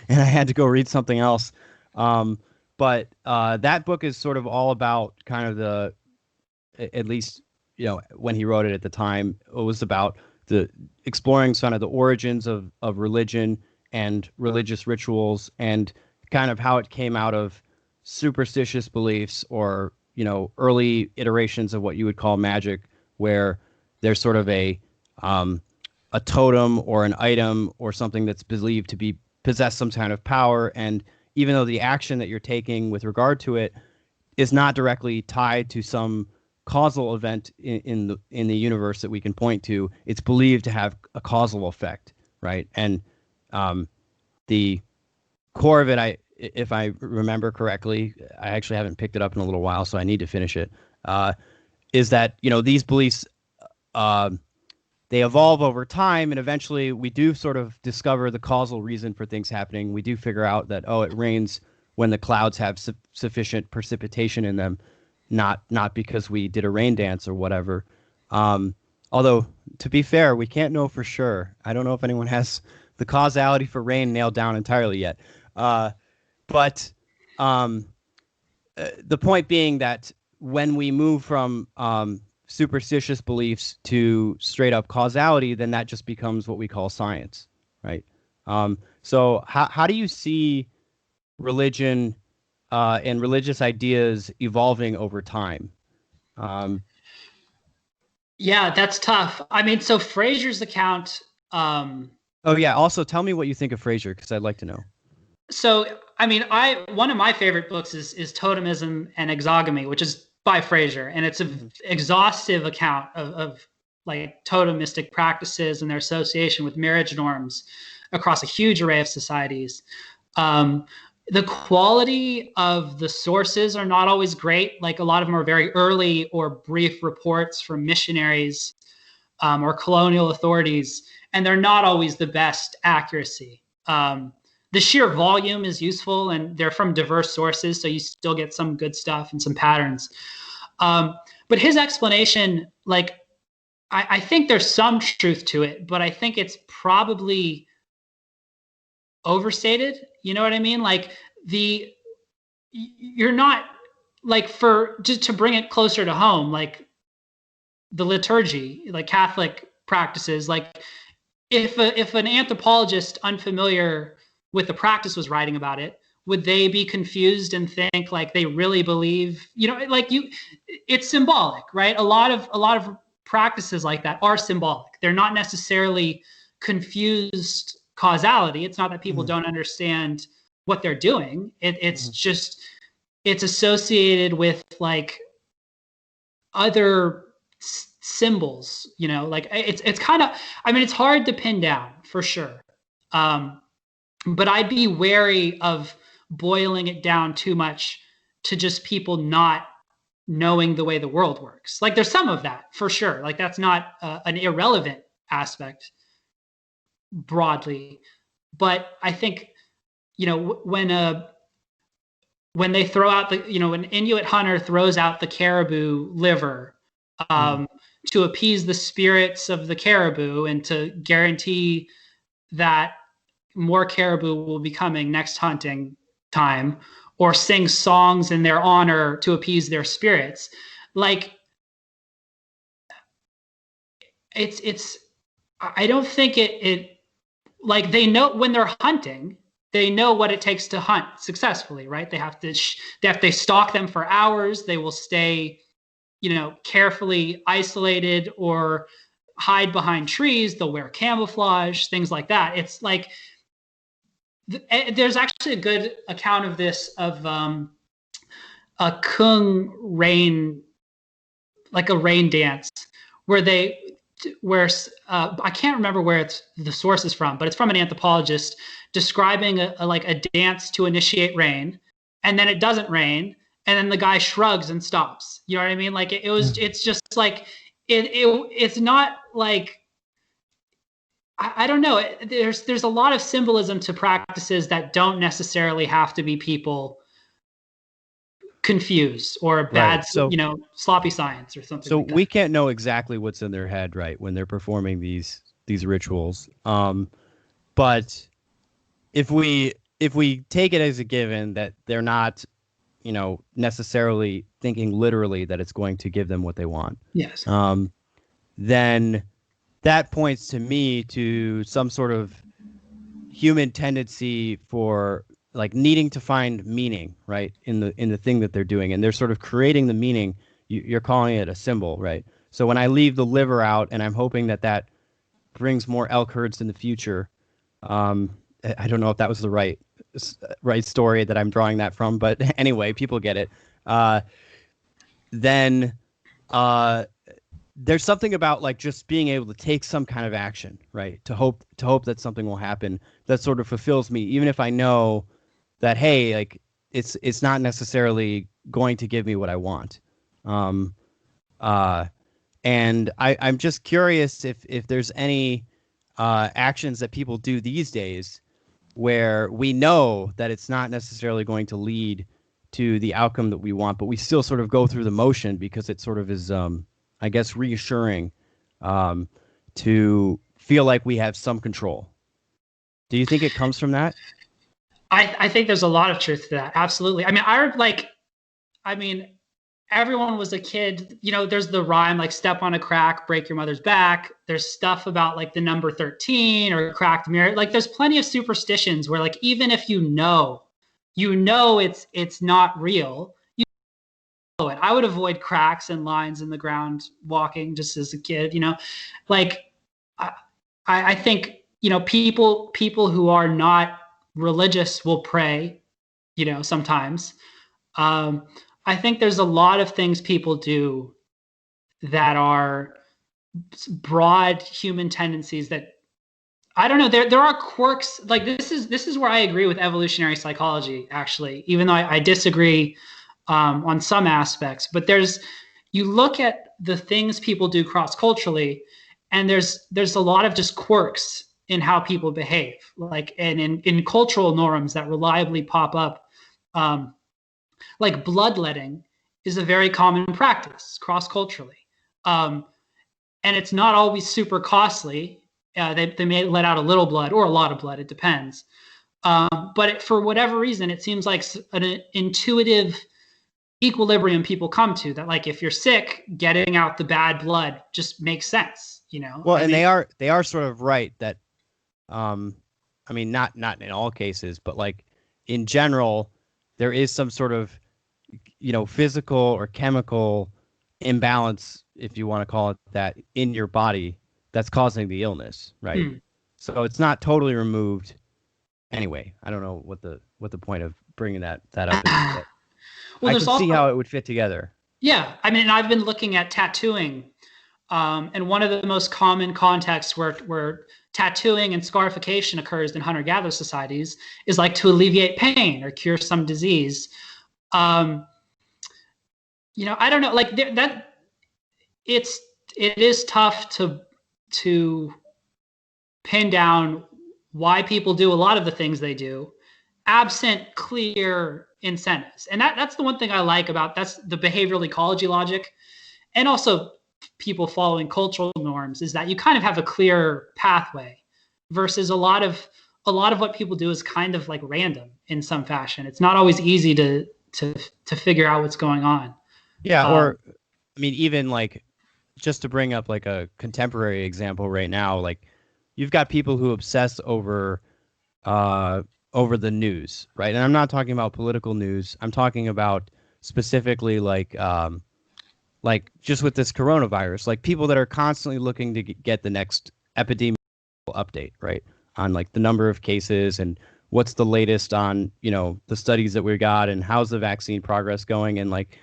and I had to go read something else. But that book is sort of all about kind of at least when he wrote it at the time, it was about the exploring kind of the origins of religion and religious rituals, and kind of how it came out of superstitious beliefs, or early iterations of what you would call magic, where there's sort of a totem or an item or something that's believed to be possess some kind of power, and even though the action that you're taking with regard to it is not directly tied to some causal event in the universe that we can point to, it's believed to have a causal effect, right? And the core of it, if I remember correctly, I actually haven't picked it up in a little while, so I need to finish it. Is that these beliefs, uh, they evolve over time, and eventually we do sort of discover the causal reason for things happening. We do figure out that it rains when the clouds have sufficient precipitation in them, not because we did a rain dance or whatever. Although, to be fair, we can't know for sure. I don't know if anyone has the causality for rain nailed down entirely yet. But um, the point being that when we move from superstitious beliefs to straight up causality, then that just becomes what we call science, right? So how do you see religion and religious ideas evolving over time? Um, Yeah, that's tough. I mean, so Fraser's account. oh yeah. Also, tell me what you think of Fraser, because I'd like to know. So I mean, I one of my favorite books is Totemism and Exogamy, which is by Fraser, and it's an Mhm. exhaustive account of like totemistic practices and their association with marriage norms across a huge array of societies. Um, the quality of the sources are not always great. Like a lot of them are very early or brief reports from missionaries or colonial authorities, and they're not always the best accuracy. The sheer volume is useful, and they're from diverse sources, so you still get some good stuff and some patterns. But his explanation, like, I think there's some truth to it, but I think it's probably overstated. You know what I mean? Like you're not, like, for just to bring it closer to home, like the liturgy, like Catholic practices, like if an anthropologist unfamiliar with the practice was writing about it, would they be confused and think like they really believe, like it's symbolic, right? A lot of practices like that are symbolic. They're not necessarily confused causality. It's not that people don't understand what they're doing. It's just, it's associated with like other symbols, like it's kind of, I mean, it's hard to pin down for sure. But I'd be wary of boiling it down too much to just people not knowing the way the world works. Like there's some of that for sure. Like that's not an irrelevant aspect broadly. But I think, when they throw out an Inuit hunter throws out the caribou liver to appease the spirits of the caribou and to guarantee that more caribou will be coming next hunting time, or sing songs in their honor to appease their spirits. Like it's I don't think it like, they know when they're hunting, they know what it takes to hunt successfully, right? They stalk them for hours. They will stay, carefully isolated or hide behind trees. They'll wear camouflage, things like that. It's like, there's actually a good account of this, of a Kung rain, like a rain dance, where I can't remember where the source is from, but it's from an anthropologist describing a dance to initiate rain, and then it doesn't rain, and then the guy shrugs and stops. You know what I mean? Like it's just like it's not like, I don't know. There's a lot of symbolism to practices that don't necessarily have to be people confused or bad, right. sloppy science or something. So like that. we can't know exactly what's in their head, right, when they're performing these rituals. But if we take it as a given that they're not, necessarily thinking literally that it's going to give them what they want, yes, then that points to me to some sort of human tendency for like needing to find meaning, right, in the thing that they're doing, and they're sort of creating the meaning. You're calling it a symbol, right? So when I leave the liver out, and I'm hoping that brings more elk herds in the future, I don't know if that was the right story that I'm drawing that from, but anyway, people get it. Then there's something about like just being able to take some kind of action, right, to hope that something will happen, that sort of fulfills me, even if I know that, hey, like it's not necessarily going to give me what I want. And I'm just curious if there's any actions that people do these days where we know that it's not necessarily going to lead to the outcome that we want, but we still sort of go through the motion because it sort of is, I guess, reassuring to feel like we have some control. Do you think it comes from that? I think there's a lot of truth to that. Absolutely. I mean, everyone was a kid, there's the rhyme, like step on a crack, break your mother's back. There's stuff about like the number 13 or cracked mirror. Like there's plenty of superstitions where like, even if it's not real, know it. I would avoid cracks and lines in the ground walking just as a kid, like I think, people who are not religious will pray, sometimes. I think there's a lot of things people do that are broad human tendencies that I don't know. There are quirks. Like this is where I agree with evolutionary psychology, actually, even though I disagree on some aspects. But you look at the things people do cross culturally, and there's a lot of just quirks in how people behave, like and in cultural norms that reliably pop up. Like bloodletting is a very common practice cross culturally. And it's not always super costly. They may let out a little blood or a lot of blood. It depends. But for whatever reason, it seems like an intuitive equilibrium people come to that, like if you're sick, getting out the bad blood just makes sense, you know? Well, and they are sort of right that, I mean, not in all cases, but like in general, there is some sort of, physical or chemical imbalance, if you want to call it that, in your body that's causing the illness, right? So it's not totally removed. Anyway, I don't know what the point of bringing that up is, but well, I can see how it would fit together. Yeah, I mean, I've been looking at tattooing, and one of the most common contexts where tattooing and scarification occurs in hunter-gatherer societies is like to alleviate pain or cure some disease. I don't know, like that. It is tough to pin down why people do a lot of the things they do, absent clear incentives. And that's the one thing I like about that's the behavioral ecology logic, and also people following cultural norms, is that you kind of have a clear pathway, versus a lot of what people do is kind of like random in some fashion. It's not always easy to figure out what's going on. Yeah, or I mean, even like, just to bring up like a contemporary example right now, like you've got people who obsess over the news, right? And I'm not talking about political news. I'm talking about specifically like just with this coronavirus, like people that are constantly looking to get the next epidemiological update, right? On like the number of cases and what's the latest on, the studies that we got and how's the vaccine progress going. And like,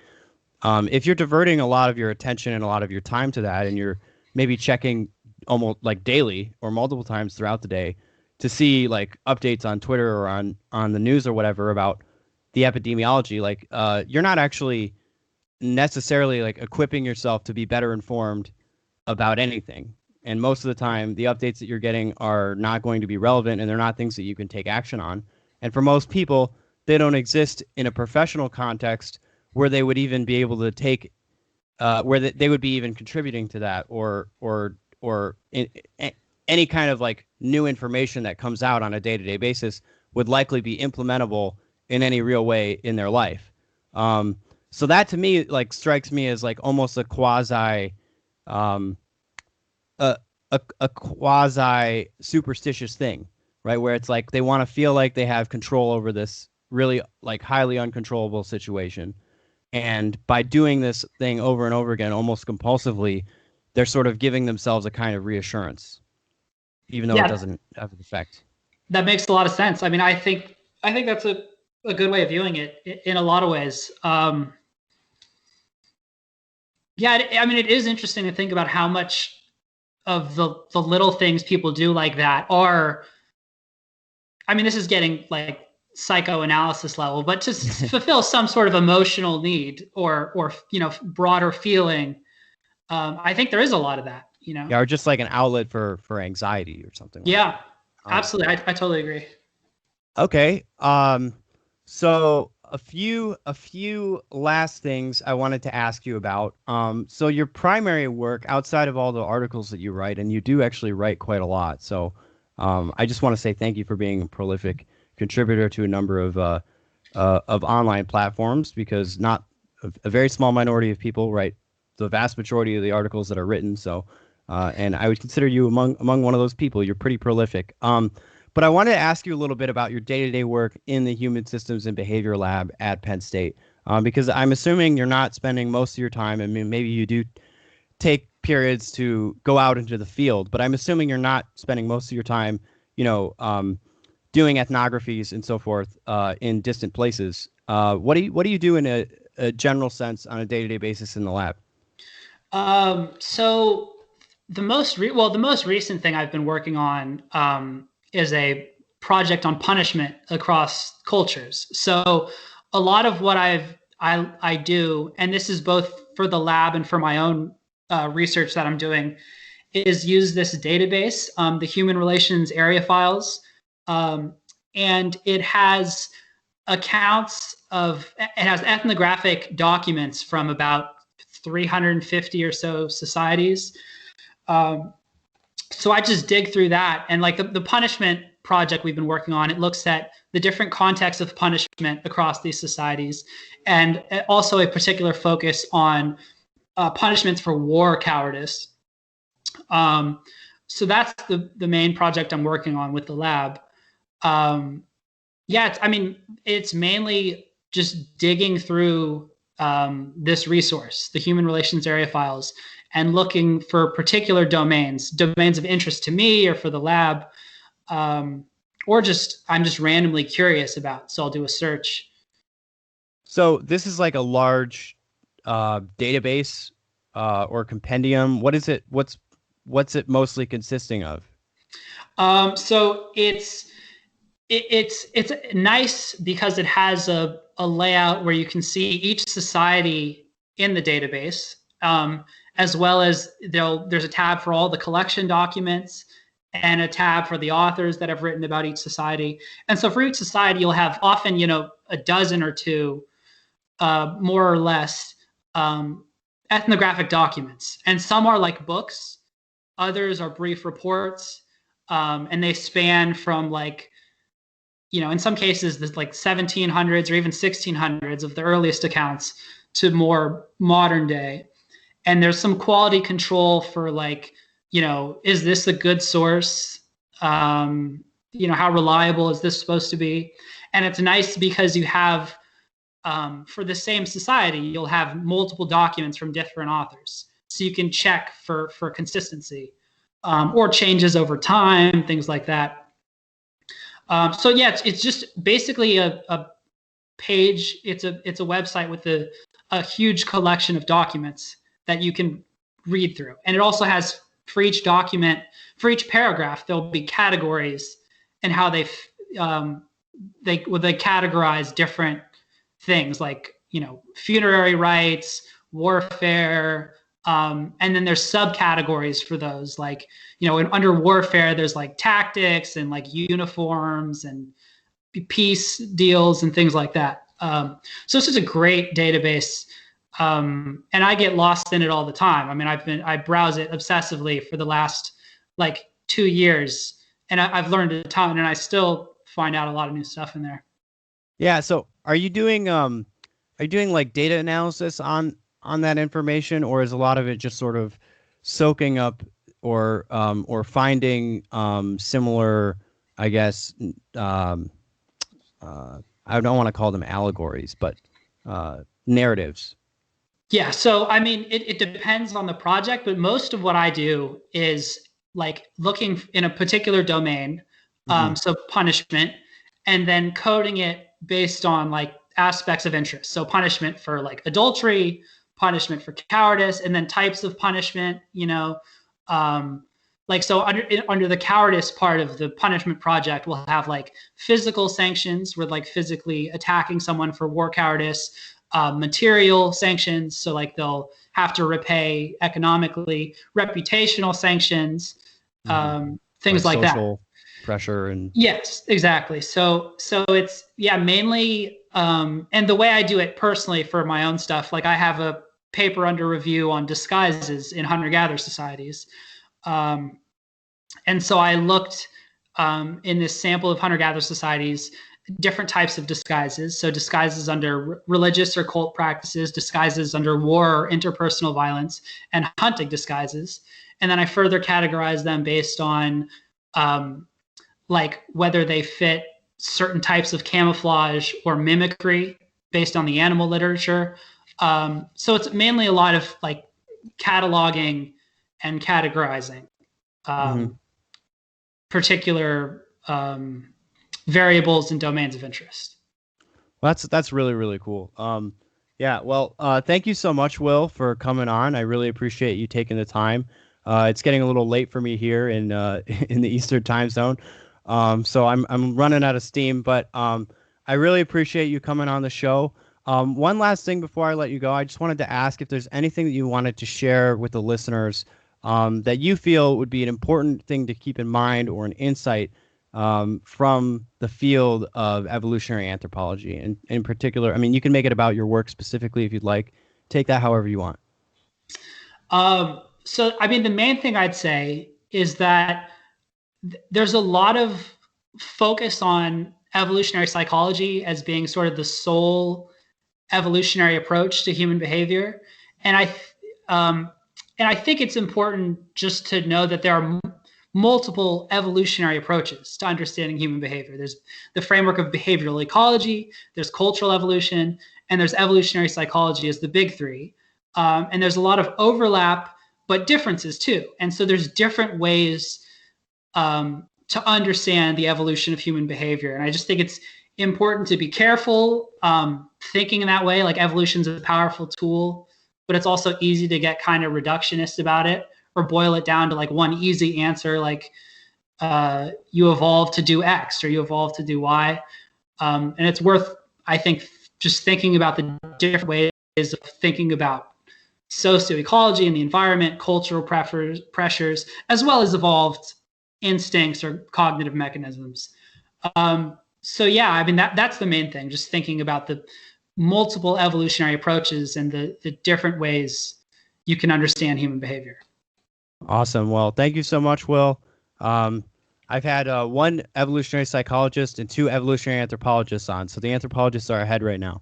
if you're diverting a lot of your attention and a lot of your time to that, and you're maybe checking almost like daily or multiple times throughout the day to see like updates on Twitter or on the news or whatever about the epidemiology, like you're not actually necessarily like equipping yourself to be better informed about anything. And most of the time, the updates that you're getting are not going to be relevant, and they're not things that you can take action on. And for most people, they don't exist in a professional context where they would even be able to take, where they would be even contributing to that, or any kind of like new information that comes out on a day-to-day basis would likely be implementable in any real way in their life. So that to me like strikes me as like almost a quasi, a quasi superstitious thing, right? Where it's like they want to feel like they have control over this really like highly uncontrollable situation. And by doing this thing over and over again, almost compulsively, they're sort of giving themselves a kind of reassurance, even though it doesn't have an effect. That makes a lot of sense. I mean, I think that's a good way of viewing it in a lot of ways. I mean, it is interesting to think about how much of the little things people do like that are, I mean, this is getting like psychoanalysis level, but to fulfill some sort of emotional need or broader feeling. I think there is a lot of that, Yeah, or just like an outlet for anxiety or something. Yeah, absolutely. I totally agree. Okay. So a few last things I wanted to ask you about. So your primary work outside of all the articles that you write, and you do actually write quite a lot. So I just want to say thank you for being a prolific contributor to a number of online platforms, because not a very small minority of people write the vast majority of the articles that are written. So, and I would consider you among one of those people. You're pretty prolific. But I wanted to ask you a little bit about your day-to-day work in the Human Systems and Behavior Lab at Penn State, because I'm assuming you're not spending most of your time. I mean, maybe you do take periods to go out into the field, but I'm assuming you're not spending most of your time, doing ethnographies and so forth in distant places. What do you do in a general sense on a day-to-day basis in the lab? So the most recent thing I've been working on is a project on punishment across cultures. So a lot of what I do, and this is both for the lab and for my own research that I'm doing, is use this database, the Human Relations Area Files, and it has ethnographic documents from about 350 or so societies. So I just dig through that, and like the punishment project we've been working on, it looks at the different contexts of punishment across these societies, and also a particular focus on punishments for war cowardice. So that's the main project I'm working on with the lab. Yeah, it's mainly just digging through this resource, the Human Relations Area Files, and looking for particular domains of interest to me or for the lab, or just I'm just randomly curious about. So I'll do a search. So this is like a large database or compendium. What is it? What's it mostly consisting of? So it's nice because it has a layout where you can see each society in the database, as well as there's a tab for all the collection documents and a tab for the authors that have written about each society. And so for each society, you'll have often, a dozen or two, more or less, ethnographic documents. And some are like books, others are brief reports, and they span from like, in some cases, there's like 1700s or even 1600s of the earliest accounts to more modern day. And there's some quality control for like, is this a good source? How reliable is this supposed to be? And it's nice because you have, for the same society, you'll have multiple documents from different authors. So you can check for consistency, or changes over time, things like that. So yeah, it's just basically a page. It's a website with a huge collection of documents that you can read through. And it also has, for each document, for each paragraph, there'll be categories and how they categorize different things like, funerary rites, warfare, and then there's subcategories for those. Like, under warfare, there's like tactics and like uniforms and peace deals and things like that. So it's just a great database. And I get lost in it all the time. I browse it obsessively for the last like 2 years, and I've learned a ton, and I still find out a lot of new stuff in there. Yeah. So are you doing like data analysis on that information, or is a lot of it just sort of soaking up or finding similar, I guess, I don't want to call them allegories, but narratives? Yeah, so it depends on the project, but most of what I do is like looking in a particular domain, so punishment, and then coding it based on like aspects of interest. So punishment for like adultery, punishment for cowardice, and then types of punishment. Like so under the cowardice part of the punishment project, we'll have like physical sanctions, with like physically attacking someone for war cowardice. Material sanctions, so like they'll have to repay economically. Reputational sanctions, things like social that. Pressure and yes, exactly. So it's mainly, and the way I do it personally for my own stuff, like I have a paper under review on disguises in hunter-gatherer societies, and so I looked in this sample of hunter-gatherer societies, different types of disguises. So disguises under religious or cult practices, disguises under war or interpersonal violence, and hunting disguises. And then I further categorize them based on like whether they fit certain types of camouflage or mimicry based on the animal literature. So it's mainly a lot of like cataloging and categorizing particular variables and domains of interest. Well, that's really, really cool. Yeah, well, thank you so much, Will, for coming on. I really appreciate you taking the time. It's getting a little late for me here in in the Eastern time zone. So I'm running out of steam, but I really appreciate you coming on the show. One last thing before I let you go, I just wanted to ask if there's anything that you wanted to share with the listeners that you feel would be an important thing to keep in mind, or an insight from the field of evolutionary anthropology. And in particular, I mean, you can make it about your work specifically if you'd like. Take that however you want. So, I mean, the main thing I'd say is that there's a lot of focus on evolutionary psychology as being sort of the sole evolutionary approach to human behavior, and I think it's important just to know that there are multiple evolutionary approaches to understanding human behavior. There's the framework of behavioral ecology, there's cultural evolution, and there's evolutionary psychology as the big three. And there's a lot of overlap, but differences too. And so there's different ways to understand the evolution of human behavior. And I just think it's important to be careful thinking in that way. Like, evolution's a powerful tool, but it's also easy to get kind of reductionist about it, or boil it down to like one easy answer, like you evolved to do X or you evolved to do Y. And it's worth, I think, just thinking about the different ways of thinking about socioecology and the environment, cultural pressures, as well as evolved instincts or cognitive mechanisms. So yeah, I mean, that's the main thing, just thinking about the multiple evolutionary approaches and the different ways you can understand human behavior. Awesome. Well, thank you so much, Will. I've had one evolutionary psychologist and two evolutionary anthropologists on, so the anthropologists are ahead right now.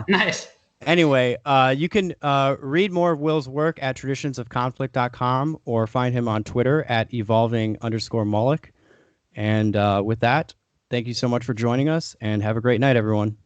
Nice. Anyway, you can read more of Will's work at traditionsofconflict.com, or find him on Twitter at evolving_Moloch. And with that, thank you so much for joining us, and have a great night, everyone.